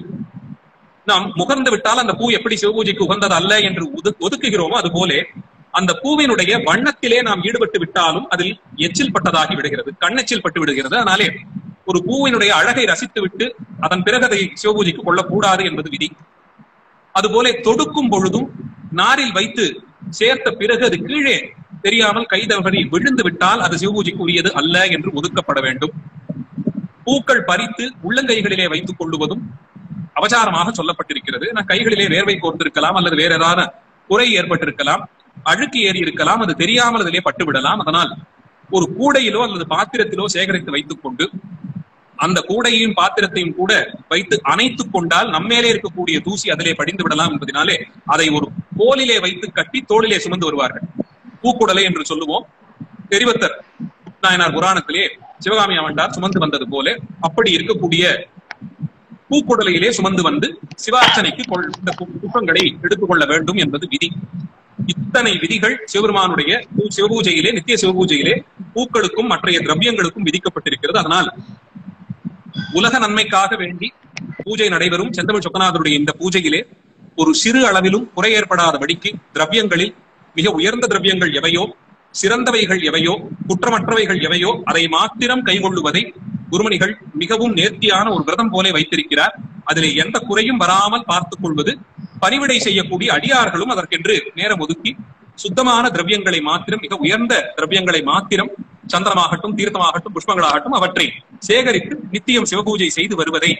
A: நாம் முகர்ந்து விட்டால் அந்த பூ எப்படி சிவபூஜைக்கு உகந்தது அல்ல என்று ஒதுக்குகிறோமோ அதுபோல அந்த பூவினுடைய வண்ணத்திலே நாம் ஈடுபட்டு விட்டாலும் அதில் எச்சில் பட்டதாகி விடுகிறது, கண்ணெச்சில் பட்டு விடுகிறது. அதனாலே ஒரு பூவினுடைய அழகை ரசித்து விட்டு அதன் பிறகு அதை சிவபூஜைக்கு கொள்ளக்கூடாது என்பது விதி. அதுபோல தொடுக்கும் பொழுதும் நாரில் வைத்து சேர்த்த பிறகு அது கீழே தெரியாமல் கைதவறி விழுந்து விட்டால் அது சிவபூஜைக்கு உரியது அல்ல என்று ஒதுக்கப்பட வேண்டும். பூக்கள் பறித்து உள்ளங்கைகளிலே வைத்துக் கொள்ளுவதும் அவசாரமாக சொல்லப்பட்டிருக்கிறது. கைகளிலே வேர்வை கோர்த்திருக்கலாம், அல்லது வேற ஏதாவது குறை ஏற்பட்டிருக்கலாம், அழுக்கு ஏறி இருக்கலாம், அது தெரியாமல் அதிலே பட்டு விடலாம். அதனால் ஒரு கூடையிலோ அல்லது பாத்திரத்திலோ சேகரித்து வைத்துக் கொண்டு அந்த கூடையையும் பாத்திரத்தையும் கூட வைத்து அணைத்துக் கொண்டால் நம்மேலே இருக்கக்கூடிய தூசி அதிலே படிந்து விடலாம் என்பதனாலே அதை ஒரு கோலிலே வைத்து கட்டி தோளிலே சுமந்து வருவார்கள். பூக்குடலை என்று சொல்லுவோம். தெரிவத்தர் நாயனார் புராணத்திலே சிவகாமி ஆண்டார் சுமந்து வந்தது போல அப்படி இருக்கக்கூடிய பூக்குடலையிலே சுமந்து வந்து சிவார்ச்சனைக்கு இந்த புஷ்பங்களை எடுத்துக்கொள்ள வேண்டும் என்பது விதி. இத்தனை விதிகள் சிவபெருமானுடைய சிவபூஜையிலே, நித்திய சிவபூஜையிலே பூக்களுக்கும் மற்றைய திரவியங்களுக்கும் விதிக்கப்பட்டிருக்கிறது. அதனால் உலக நன்மைக்காக வேண்டி பூஜை நடைபெறும் செந்தமிழ் சொக்கநாதருடைய இந்த பூஜையிலே ஒரு சிறு அளவிலும் குறை ஏற்படாதபடிக்கு திரவியங்களில் மிக உயர்ந்த திரவியங்கள் எவையோ, சிறந்தவைகள் எவையோ, குற்றமற்றவைகள் எவையோ அதை மாத்திரம் கைகொள்ளுவதை குருமணிகள் மிகவும் நேர்த்தியான ஒரு விரதம் போல வைத்திருக்கிறார். அதிலே எந்த குறையும் வராமல் பார்த்துக் கொள்வது, பணிவிடை செய்யக்கூடிய அடியார்களும் அதற்கென்று நேரம் ஒதுக்கி சுத்தமான திரவியங்களை மாத்திரம், மிக உயர்ந்த திரவியங்களை மாத்திரம், சந்திரமாகட்டும் தீர்த்தமாகட்டும் புஷ்பங்களாகட்டும் அவற்றை சேகரித்து நித்தியம் சிவபூஜை செய்து வருவதை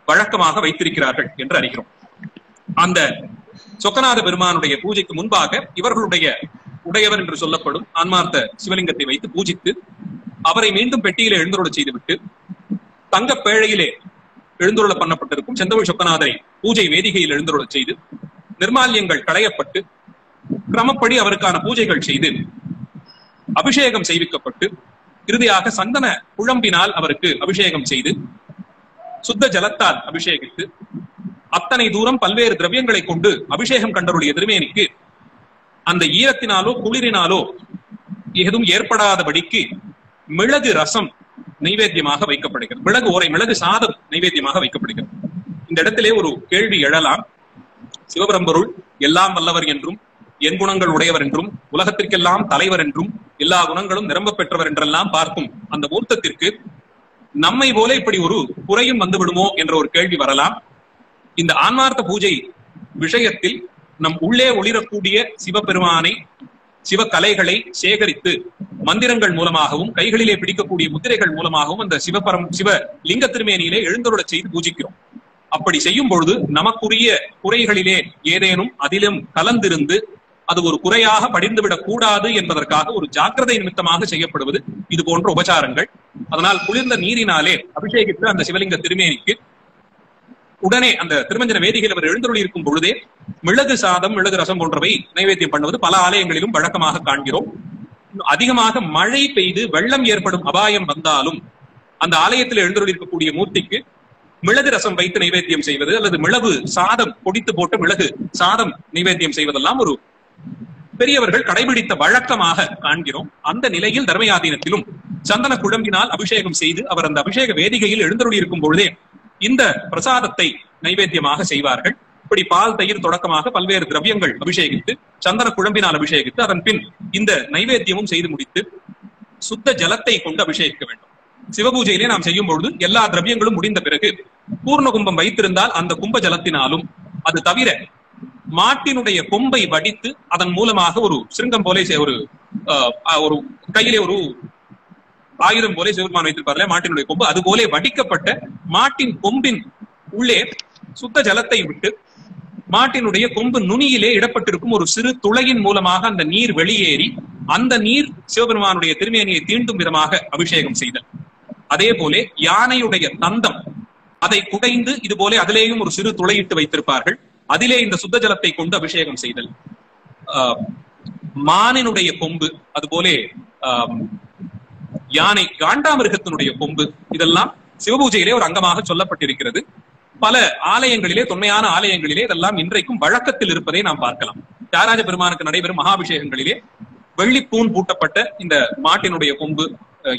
A: வழக்கமாக வைத்திருக்கிறார்கள் என்று அறிகிறோம். அந்த சொக்கநாத பெருமானுடைய பூஜைக்கு முன்பாக இவர்களுடைய உடையவர் என்று சொல்லப்படும் ஆன்மார்த்த சிவலிங்கத்தை வைத்து பூஜித்து அவரை மீண்டும் பெட்டியிலே எழுந்தருள செய்துவிட்டு தங்க பேழையிலே எழுந்தருள பண்ணப்பட்டிருக்கும் செந்தமிழ் சொக்கநாதரை பூஜை வேதிகையில் எழுந்தருள செய்து நிர்மால்யங்கள் களையப்பட்டு கிரமப்படி அவருக்கான பூஜைகள் செய்து அபிஷேகம் செய்விக்கப்பட்டு இறுதியாக சந்தன குழம்பினால் அவருக்கு அபிஷேகம் செய்து சுத்த ஜலத்தால் அபிஷேகித்து அத்தனை தூரம் பல்வேறு திரவியங்களை கொண்டு அபிஷேகம் கண்டருடைய திருமேனிக்கு அந்த ஈரத்தினாலோ குளிரினாலோ எதுவும் ஏற்படாதபடிக்கு மிளகு ரசம் நைவேத்தியமாக வைக்கப்படுகிறது. மிளகு சாதம் நைவேத்தியமாக வைக்கப்படுகிறது. இந்த இடத்திலே ஒரு கேள்வி எழலாம். சிவபரம்பொருள் எல்லாம் வல்லவர் என்றும் என் குணங்கள் உடையவர் என்றும் உலகத்திற்கெல்லாம் தலைவர் என்றும் எல்லா குணங்களும் நிரம்ப பெற்றவர் என்றெல்லாம் பார்க்கும் அந்த மூர்த்தத்திற்கு நம்மை போல இப்படி ஒரு குறையும் வந்து விடுமோ என்ற ஒரு கேள்வி வரலாம். இந்த ஆன்மார்த்த பூஜை விஷயத்தில் நம் உள்ளே ஒளிரக்கூடிய சிவபெருமானை, சிவகலைகளை சேகரித்து மந்திரங்கள் மூலமாகவும் கைகளிலே பிடிக்கக்கூடிய முத்திரைகள் மூலமாகவும் அந்த சிவ லிங்க திருமேனியிலே எழுந்தருள செய்து பூஜிக்கிறோம். அப்படி செய்யும் பொழுது நமக்குரிய குறைகளிலே ஏதேனும் அதிலும் கலந்திருந்து அது ஒரு குறையாக படிந்துவிடக் கூடாது என்பதற்காக ஒரு ஜாக்கிரதை நிமித்தமாக செய்யப்படுவது இது போன்ற உபச்சாரங்கள். அதனால் குளிர்ந்த நீரினாலே அபிஷேகித்து அந்த சிவலிங்க திருமேனிக்கு உடனே அந்த திருமஞ்சன வேதிகள் அவர் எழுந்தருளி இருக்கும் பொழுதே மிளகு சாதம், மிளகு ரசம் போன்றவை நைவேத்தியம் பண்ணுவது பல ஆலயங்களிலும் வழக்கமாக காண்கிறோம். அதிகமாக மழை பெய்து வெள்ளம் ஏற்படும் அபாயம் வந்தாலும் அந்த ஆலயத்தில் எழுந்தருளி இருக்கக்கூடிய மூர்த்திக்கு மிளகு ரசம் வைத்து நைவேத்தியம் செய்வது அல்லது மிளகு சாதம் பொடித்து போட்டு மிளகு சாதம் நைவேத்தியம் செய்வதெல்லாம் ஒரு பெரியவர்கள் கடைபிடித்த வழக்கமாக காண்கிறோம். அந்த நிலையில் தர்மயாதீனத்திலும் சந்தன குழம்பினால் அபிஷேகம் செய்து அவர் அந்த அபிஷேக வேதிகையில் எழுந்தருளி இருக்கும் பொழுதே இந்த பிரசாதத்தை நைவேத்தியமாக செய்வார்கள். இப்படி பால், தயிர் தொடக்கமாக பல்வேறு திரவியங்கள் அபிஷேகித்து சந்தன குழம்பினால் அபிஷேகித்து அதன் பின் இந்த நைவேத்தியமும் செய்து முடித்து சுத்த ஜலத்தை கொண்டு அபிஷேகிக்க வேண்டும். சிவபூஜையிலே நாம் செய்யும் பொழுது எல்லா திரவியங்களும் முடிந்த பிறகு பூர்ண கும்பம் வைத்திருந்தால் அந்த கும்ப ஜலத்தினாலும், அது தவிர மாட்டினுடைய கொம்பை வடித்து அதன் மூலமாக ஒரு சிருங்கம் போல ஒரு கையிலே ஒரு ஆயுதம் போல சிவபெருமான் வைத்திருப்பார்களே மாட்டினுடைய கொம்பு, அது போல வடிக்கப்பட்ட மாட்டின் கொம்பின் உள்ளே சுத்த ஜலத்தை விட்டு மாட்டினுடைய கொம்பு நுனியிலே இடப்பட்டிருக்கும் ஒரு சிறு துளையின் மூலமாக அந்த நீர் வெளியேறி அந்த நீர் சிவபெருமானுடைய திருமேனியை தீண்டும் விதமாக அபிஷேகம் செய்தல். அதே போல யானையுடைய தந்தம் அதை குடைந்து இது போல அதிலேயும் ஒரு சிறு துளையிட்டு வைத்திருப்பார்கள். அதிலே இந்த சுத்த ஜலத்தை கொண்டு அபிஷேகம் செய்தல். மானினுடைய கொம்பு, அதுபோல யானை காண்டாமிருகத்தினுடைய கொம்பு, இதெல்லாம் சிவபூஜையிலே ஒரு அங்கமாக சொல்லப்பட்டிருக்கிறது. பல ஆலயங்களிலே, தொன்மையான ஆலயங்களிலே இதெல்லாம் இன்றைக்கும் வழக்கத்தில் இருப்பதை நாம் பார்க்கலாம். தியாகராஜ பெருமானுக்கு நடைபெறும் மகாபிஷேகங்களிலே வெள்ளிப்பூன் பூட்டப்பட்ட இந்த மாட்டினுடைய கொம்பு,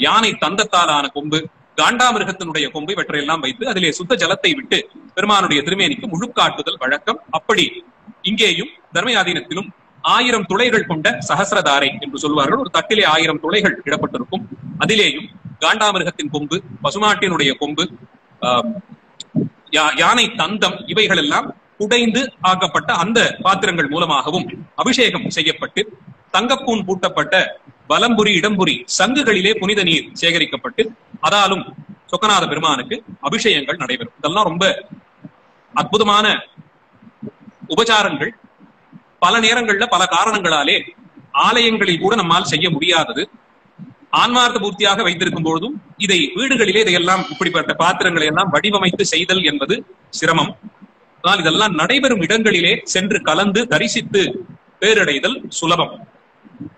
A: யானை தந்தத்தால் ஆன கொம்பு, காண்டாமிருகத்தினுடைய கொம்பு இவற்றையெல்லாம் வைத்து அதிலே சுத்த ஜலத்தை விட்டு பெருமானுடைய திருமேனிக்கு முழுக்காட்டுதல் வழக்கம். அப்படி இங்கேயும் தர்மயாதீனத்திலும் 1000 துளைகள் கொண்ட சகசிரதாரை என்று சொல்வார்கள். ஒரு தட்டிலே 1000 துளைகள் இடப்பட்டிருக்கும். அதிலேயும் காண்டாமிருகத்தின் கொம்பு, பசுமாட்டினுடைய கொம்பு, யானை தந்தம் இவைகள் எல்லாம் குடைந்து ஆக்கப்பட்ட அந்த பாத்திரங்கள் மூலமாகவும் அபிஷேகம் செய்யப்பட்டு தங்கப்பூன் பூட்டப்பட்ட வலம்புரி இடம்புரி சங்குகளிலே புனித நீர் சேகரிக்கப்பட்டு அதாலும் சொக்கநாத பெருமானுக்கு அபிஷேகங்கள் நடைபெறும். இதெல்லாம் ரொம்ப அற்புதமான உபச்சாரங்கள். பல நேரங்கள்ல பல காரணங்களாலே ஆலயங்களில் கூட நம்மால் செய்ய முடியாதது. ஆன்மார்த்த பூர்த்தியாக வைத்திருக்கும் பொழுதும் இதை வீடுகளிலே இதையெல்லாம் இப்படிப்பட்ட பாத்திரங்களை எல்லாம் வடிவமைத்து செய்தல் என்பது சிரமம். ஆனால் இதெல்லாம் நடைபெறும் இடங்களிலே சென்று கலந்து தரிசித்து பேரடைதல் சுலபம்.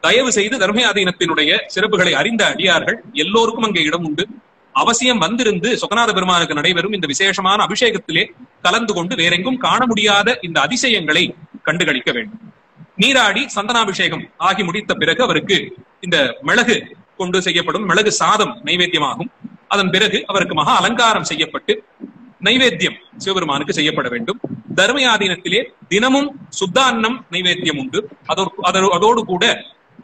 A: தயவு செய்து தர்மயாதீனத்தினுடைய சிறப்புகளை அறிந்த அடியார்கள் எல்லோருக்கும் அங்கே இடம் உண்டு. அவசியம் வந்திருந்து சொக்கநாத பெருமானுக்கு நடைபெறும் இந்த விசேஷமான அபிஷேகத்திலே கலந்து கொண்டு வேறெங்கும் காண முடியாத இந்த அதிசயங்களை கண்டுகளிக்க வேண்டும். நீராடி சந்தனாபிஷேகம் ஆகி முடித்த பிறகு அவருக்கு இந்த மிளகு கொண்டு செய்யப்படும் மிளகு சாதம் நைவேத்தியமாகும். அதன் பிறகு அவருக்கு மகா அலங்காரம் செய்யப்பட்டு நைவேத்தியம் சிவபெருமானுக்கு செய்யப்பட வேண்டும். தர்மயாதீனத்திலே தினமும் சுத்தான்னம் நைவேத்தியம் உண்டு. அதோடு கூட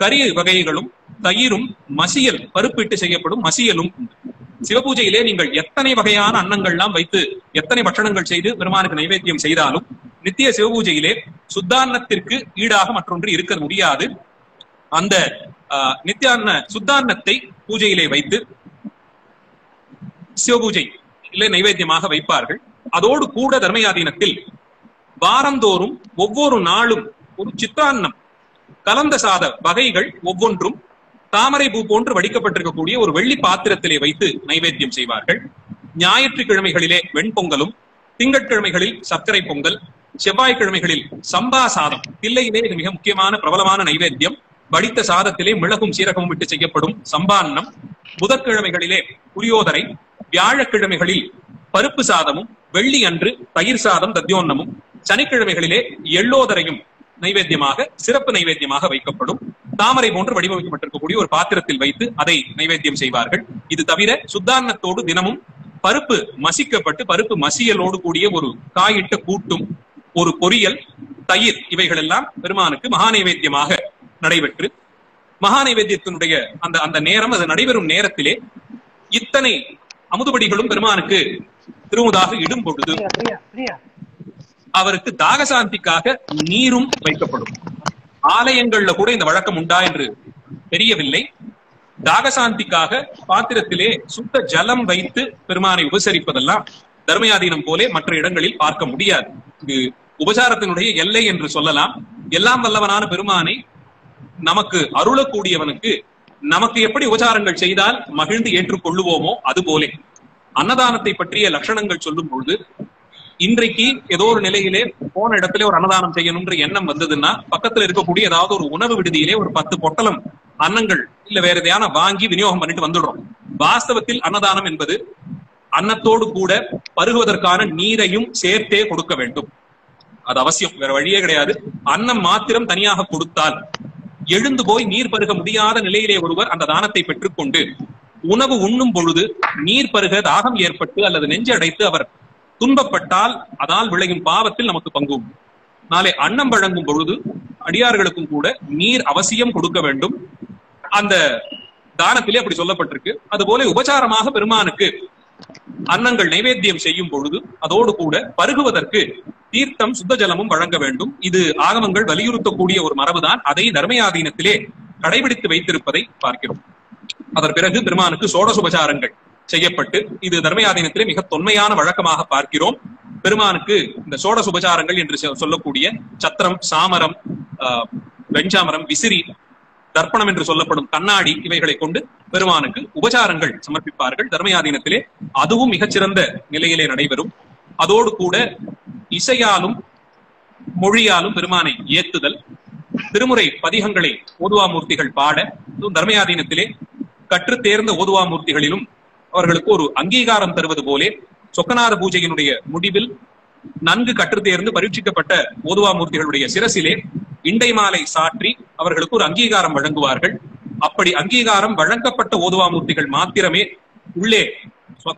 A: கறி வகைகளும் தயிரும் மசியல் பருப்பிட்டு செய்யப்படும் மசியலும் உண்டு. சிவபூஜையிலே நீங்கள் எத்தனை வகையான அன்னங்கள்லாம் வைத்து எத்தனை பட்சணங்கள் செய்து பெருமானுக்கு நைவேத்தியம் செய்தாலும் நித்திய சிவபூஜையிலே சுத்தான்னத்திற்கு ஈடாக மற்றொன்று இருக்க முடியாது. அந்த நித்தியான சுத்தான்னத்தை பூஜையிலே வைத்து சிவபூஜை நைவேத்தியமாக வைப்பார்கள். அதோடு கூட தர்மயாதீனத்தில் வாரந்தோறும் ஒவ்வொரு நாளும் ஒரு சித்தான்னம் கலந்த சாத வகைகள் ஒவ்வொன்றும் தாமரை பூ போன்று வடிக்கப்பட்டிருக்கக்கூடிய ஒரு வெள்ளி பாத்திரத்திலே வைத்து நைவேத்தியம் செய்வார்கள். ஞாயிற்றுக்கிழமைகளிலே வெண்பொங்கலும், திங்கட்கிழமைகளில் சர்க்கரை பொங்கல், செவ்வாய்க்கிழமைகளில் சம்பா சாதம், தில்லையிலே இது மிக முக்கியமான பிரபலமான நைவேத்தியம். வடித்த சாதத்திலே மிளகும் சீரகமும் விட்டு செய்யப்படும் சம்பான்னம். புதன்கிழமைகளிலே புளியோதரை, வியாழக்கிழமைகளில் பருப்பு சாதமும், வெள்ளி அன்று தயிர் சாதம் தத்யோன்னமும், சனிக்கிழமைகளிலே எள்ளோதரையும் நைவேத்தியமாக சிறப்பு நைவேத்தியமாக வைக்கப்படும். தாமரை போன்று வடிவமைக்கப்பட்டிருக்கக்கூடிய ஒரு பாத்திரத்தில் வைத்து அதை நைவேத்தியம் செய்வார்கள். இது தவிர சுத்தான்னத்தோடு தினமும் பருப்பு மசிக்கப்பட்டு பருப்பு மசியலோடு கூடிய ஒரு காயிட்ட கூட்டும், ஒரு பொரியல், தயிர் இவைகள் எல்லாம் பெருமானுக்கு மகா நைவேத்தியமாக நடைபெற்று மகா நைவேத்தியத்தினுடைய அந்த நேரம் அது நடைபெறும் நேரத்திலே இத்தனை அமுதுபடிகளும் பெருமானுக்கு திருமுதாக இடும் பொழுது அவருக்கு தாகசாந்திக்காக நீரும் வைக்கப்படும். ஆலயங்கள்ல கூட இந்த வழக்கம் உண்டா என்று தெரியவில்லை. தாகசாந்திக்காக பாத்திரத்திலே சுத்த ஜலம் வைத்து பெருமானை உபசரிப்பதெல்லாம் தர்மயாதீனம் போலே மற்ற இடங்களில் பார்க்க முடியாது. இது உபசாரத்தினுடைய எல்லை என்று சொல்லலாம். எல்லாம் வல்லவனான பெருமானை நமக்கு அருளக்கூடியவனுக்கு நமக்கு எப்படி உபசாரங்கள் செய்தால் மகிழ்ந்து ஏற்றுக்கொள்ளுவோமோ அது போலே அன்னதானத்தை பற்றிய லட்சணங்கள் சொல்லும் பொழுது இன்றைக்கு ஏதோ ஒரு நிலையிலே போன இடத்துல ஒரு அன்னதானம் செய்யணும்ன்ற எண்ணம் வந்ததுன்னா பக்கத்துல இருக்கக்கூடிய ஏதாவது ஒரு உணவு விடுதியிலே ஒரு 10 பொட்டலம் அன்னங்கள் இல்ல வேற எதையான வாங்கி விநியோகம் பண்ணிட்டு வந்துடுறோம். வாஸ்தவத்தில் அன்னதானம் என்பது அன்னத்தோடு கூட பருகுவதற்கான நீரையும் சேர்த்தே கொடுக்க வேண்டும். அது அவசியம், வேற வழியே கிடையாது. அன்னம் மாத்திரம் தனியாக கொடுத்தால் எழுந்து போய் நீர் பருக முடியாத நிலையிலே ஒருவர் அந்த தானத்தை பெற்றுக்கொண்டு உணவு உண்ணும் பொழுது நீர் பருக தாகம் ஏற்பட்டு அல்லது நெஞ்சு அடைத்து அவர் துன்பப்பட்டால் அதால் விளையும் பாவத்தில் நமக்கு பங்கு உண்டு. நாளை அன்னம் வழங்கும் பொழுது அடியார்களுக்கும் கூட நீர் அவசியம் கொடுக்க வேண்டும். அந்த தானத்திலே அப்படி சொல்லப்பட்டிருக்கு. அதுபோல உபசாரமாக பெருமானுக்கு அன்னங்கள் நைவேத்தியம் செய்யும் பொழுது அதோடு கூட பருகுவதற்கு தீர்த்தம் சுத்த ஜலமும் வழங்க வேண்டும். இது ஆகமங்கள் வலியுறுத்தக்கூடிய ஒரு மரபுதான். அதை தர்மயாதீனத்திலே கடைபிடித்து வைத்திருப்பதை பார்க்கிறோம். அதன் பிறகு பெருமானுக்கு சோடசுபசாரங்கள் செய்யப்பட்டு இது தர்மயாதீனத்திலே மிக தொன்மையான வழக்கமாக பார்க்கிறோம். பெருமானுக்கு இந்த சோடசுபசாரங்கள் என்று சொல்லக்கூடிய சத்திரம், சாமரம், வெஞ்சாமரம், விசிறி, தர்ப்பணம் என்று சொல்லப்படும் கண்ணாடி இவைகளை கொண்டு பெருமானுக்கு உபசாரங்கள் சமர்ப்பிப்பார்கள் தர்மயாதீனத்திலே. அதுவும் மிகச்சிறந்த நிலையிலே நடைபெறும். அதோடு கூட இசையாலும் மொழியாலும் பெருமானை ஏத்துதல், திருமுறை பதிகங்களை ஓதுவாமூர்த்திகள் பாட தர்மயாதீனத்திலே கற்று தேர்ந்த ஓதுவாமூர்த்திகளிலும் அவர்களுக்கு ஒரு அங்கீகாரம் தருவது போலே சொக்கநாத பூஜையினுடைய முடிவில் நன்கு கற்று தேர்ந்து பரீட்சிக்கப்பட்ட ஓதுவாமூர்த்திகளுடைய சிரசிலே இண்டை மாலை சாற்றி அவர்களுக்கு ஒரு அங்கீகாரம் வழங்குவார்கள். அப்படி அங்கீகாரம் வழங்கப்பட்ட ஓதுவாமூர்த்திகள் மாத்திரமே உள்ளே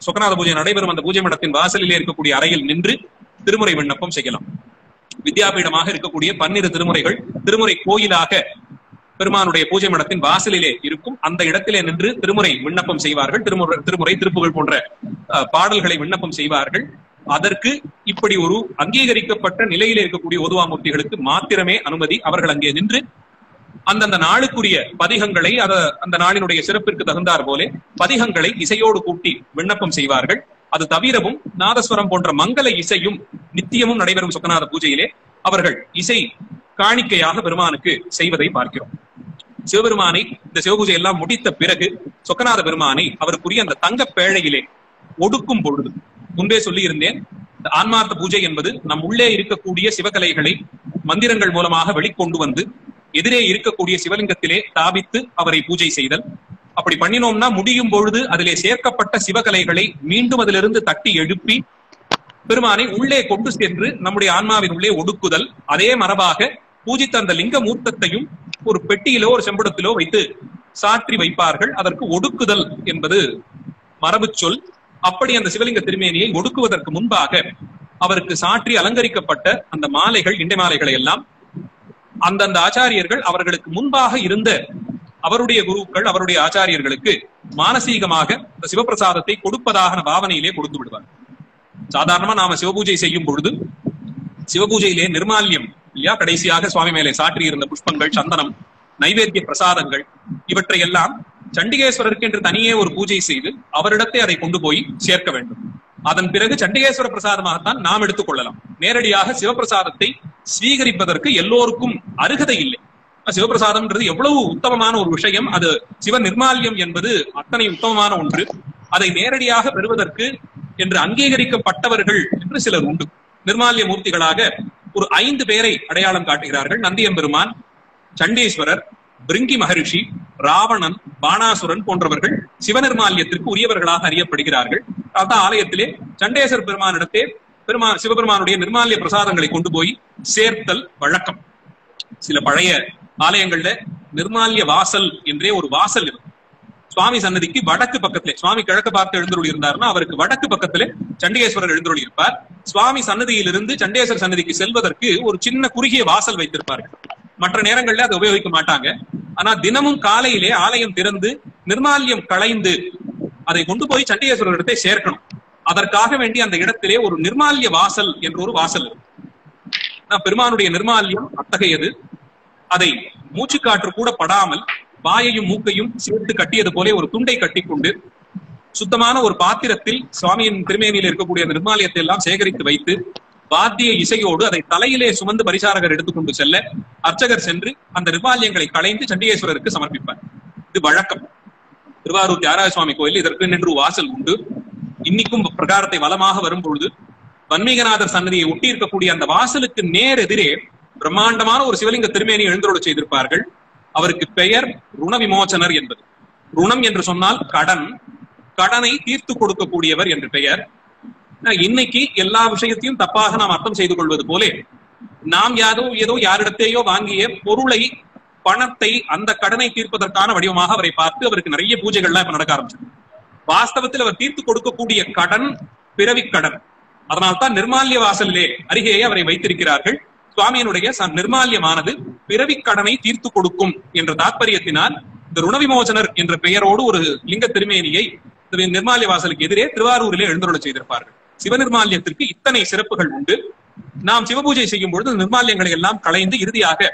A: சொக்கநாத பூஜை நடைபெறும் அந்த பூஜை மடத்தின் வாசலிலே இருக்கக்கூடிய அறையில் நின்று திருமுறை விண்ணப்பம் செய்யலாம். வித்யாபீடமாக இருக்கக்கூடிய 12 திருமுறைகள் திருமுறை கோயிலாக பெருமானுடைய பூஜை மடத்தின் வாசலிலே இருக்கும். அந்த இடத்திலே நின்று திருமுறை விண்ணப்பம் செய்வார்கள். திருமுறை திருப்புகள் போன்ற பாடல்களை விண்ணப்பம் செய்வார்கள். அதற்கு இப்படி ஒரு அங்கீகரிக்கப்பட்ட நிலையிலே இருக்கக்கூடிய ஓதுவாமூர்த்திகளுக்கு மாத்திரமே அனுமதி. அவர்கள் அங்கே நின்று அந்தந்த நாளுக்குரிய பதிகங்களை அந்த நாளினுடைய சிறப்பிற்கு தகுந்தார் போலே பதிகங்களை இசையோடு கூட்டி விண்ணப்பம் செய்வார்கள். அது தவிரவும் நாதஸ்வரம் போன்ற மங்கள இசையும் நித்தியமும் நடைபெறும் சொக்கநாத பூஜையிலே அவர்கள் இசை காணிக்கையாக பெருமானுக்கு செய்வதை பார்க்கிறோம். சிவபெருமானை இந்த சிவபூஜை எல்லாம் முடித்த பிறகு சொக்கநாத பெருமானை அவருக்குரிய அந்த தங்க பேழையிலே ஒடுக்கும் பொழுது, முன்பே சொல்லி இருந்தேன், இந்த ஆன்மார்த்த பூஜை என்பது நம் உள்ளே இருக்கக்கூடிய சிவகலைகளை மந்திரங்கள் மூலமாக வெளிக்கொண்டு வந்து எதிரே இருக்கக்கூடிய சிவலிங்கத்திலே தாபித்து அவரை பூஜை செய்தல். அப்படி பண்ணினோம்னா முடியும் பொழுது அதிலே சேர்க்கப்பட்ட சிவகலைகளை மீண்டும் அதிலிருந்து தட்டி எழுப்பி பெருமானை உள்ளே கொண்டு சென்று நம்முடைய ஆன்மாவின் உள்ளே ஒடுக்குதல். அதே மரபாக பூஜித்த அந்த லிங்க மூர்த்தத்தையும் ஒரு பெட்டியிலோ ஒரு செம்படத்திலோ வைத்து சாற்றி வைப்பார்கள். அதற்கு ஒடுக்குதல் என்பது மரபு சொல். அப்படி அந்த சிவலிங்க திருமேனியை ஒடுக்குவதற்கு முன்பாக அவருக்கு சாற்றி அலங்கரிக்கப்பட்ட அந்த மாலைகள், இண்டை மாலைகளை எல்லாம் அந்தந்த ஆச்சாரியர்கள் அவர்களுக்கு முன்பாக இருந்த அவருடைய குருக்கள், அவருடைய ஆச்சாரியர்களுக்கு மானசீகமாக இந்த சிவபிரசாதத்தை கொடுப்பதாக பாவனையிலே கொடுத்து விடுவார். சாதாரணமா நாம சிவபூஜை செய்யும் பொழுது சிவபூஜையிலே நிர்மால்யம் இல்லையா, கடைசியாக சுவாமி மேலே சாற்றி இருந்த புஷ்பங்கள், சந்தனம், நைவேத்திய பிரசாதங்கள் இவற்றை எல்லாம் சண்டிகேஸ்வரருக்கு என்று தனியே ஒரு பூஜை செய்து அவரிடத்தை அதை கொண்டு போய் சேர்க்க வேண்டும். அதன் பிறகு சண்டிகேஸ்வர பிரசாதமாகத்தான் நாம் எடுத்துக் கொள்ளலாம். நேரடியாக சிவபிரசாதத்தை ஸ்வீகரிப்பதற்கு எல்லோருக்கும் அருகதை இல்லை. சிவபிரசாதம்ன்றது எவ்வளவு உத்தமமான ஒரு விஷயம். அது சிவ நிர்மால்யம் என்பது அத்தனை உத்தமமான ஒன்று. அதை நேரடியாக பெறுவதற்கு என்று அங்கீகரிக்கப்பட்டவர்கள் என்று சிலர் உண்டு. நிர்மால்ய மூர்த்திகளாக ஒரு 5 பேரை அடையாளம் காட்டுகிறார்கள். நந்தியம்பெருமான், சண்டீஸ்வரர், பிருங்கி மகரிஷி, ராவணன், பாணாசுரன் போன்றவர்கள் சிவநிர்மால்யத்திற்கு உரியவர்களாக அறியப்படுகிறார்கள். அதான் ஆலயத்திலே சண்டேஸ்வர பெருமானிடத்தே சிவபெருமானுடைய நிர்மால்ய பிரசாதங்களை கொண்டு போய் சேர்த்தல் வழக்கம். சில பழைய ஆலயங்கள்ல நிர்மால்ய வாசல் என்றே ஒரு வாசல் இருக்கும். சுவாமி சன்னதிக்கு வடக்கு பக்கத்திலே, சுவாமி கிழக்கு பார்த்து எழுந்தருளி இருந்தார்னா அவருக்கு வடக்கு பக்கத்திலே சண்டிகேஸ்வரர் எழுந்தருளி இருப்பார். சுவாமி சன்னதியிலிருந்து சண்டேஸ்வரர் சன்னதிக்கு செல்வதற்கு ஒரு சின்ன குறுகிய வாசல் வைத்திருப்பார்கள். மற்ற நேரங்கள்ல அதை உபயோகிக்க மாட்டாங்க. ஆனா தினமும் காலையிலே ஆலயம் திறந்து நிர்மால்யம் களைந்து அதை கொண்டு போய் சண்டிகேஸ்வரர் இடத்தை சேர்க்கணும். அதற்காக வேண்டி அந்த இடத்திலே ஒரு நிர்மால்ய வாசல் என்ற ஒரு வாசல் இருக்கும். பெருமானுடைய நிர்மால்யம் அத்தகையது. அதை மூச்சுக்காற்று கூட படாமல் வாயையும் மூக்கையும் சேர்த்து கட்டியது போல ஒரு துண்டை கட்டி கொண்டு சுத்தமான ஒரு பாத்திரத்தில் சுவாமியின் திருமேனியில் இருக்கக்கூடிய நிர்மாலயத்தை எல்லாம் சேகரித்து வைத்து வாத்திய இசையோடு அதை தலையிலே சுமந்து பரிசாரகர் எடுத்துக்கொண்டு செல்ல அர்ச்சகர் சென்று அந்த நிர்மால்யங்களை களைந்து சண்டிகேஸ்வரருக்கு சமர்ப்பிப்பார். இது வழக்கம். திருவாரூர் தியாகராஜ சுவாமி கோயில் இதற்கு நின்று வாசல் உண்டு. இன்னைக்கும் பிரகாரத்தை வலமாக வரும்பொழுது வன்மீகநாதர் சன்னதியை ஒட்டி இருக்கக்கூடிய அந்த வாசலுக்கு நேர் எதிரே பிரம்மாண்டமான ஒரு சிவலிங்க திருமேனி எழுந்தருளச் செய்திருப்பார்கள். அவருக்கு பெயர் ருண விமோச்சனர் என்பது. ருணம் என்று சொன்னால் கடன், கடனை தீர்த்து கொடுக்கக்கூடியவர் என்று பெயர். இன்னைக்கு எல்லா விஷயத்தையும் தப்பாக நாம் அர்த்தம் செய்து கொள்வது போலே நாம் ஏதோ யாரிடத்தையோ வாங்கிய பொருளை, பணத்தை, அந்த கடனை தீர்ப்பதற்கான வடிவமாக அவரை பார்த்து அவருக்கு நிறைய பூஜைகள்லாம் இப்ப நடக்க ஆரம்பிச்சு. வாஸ்தவத்தில் அவர் தீர்த்து கொடுக்கக்கூடிய கடன் பிறவி கடன். அதனால்தான் நிர்மால்ய வாசலிலே அருகேயே அவரை வைத்திருக்கிறார்கள். சுவாமியினுடைய நிர்மால்யமானது பிறவி கடனை தீர்த்து கொடுக்கும் என்ற தாற்பயத்தினால் இந்த ருணவிமோசனர் என்ற பெயரோடு ஒரு லிங்க திருமேனியை நிர்மால்ய வாசலுக்கு எதிரே திருவாரூரிலே எழுந்தருளச் செய்திருப்பார்கள். சிவநிர்மால்யத்திற்கு இத்தனை சிறப்புகள் உண்டு. நாம் சிவபூஜை செய்யும் பொழுது நிர்மால்யங்களை எல்லாம் களைந்து இறுதியாக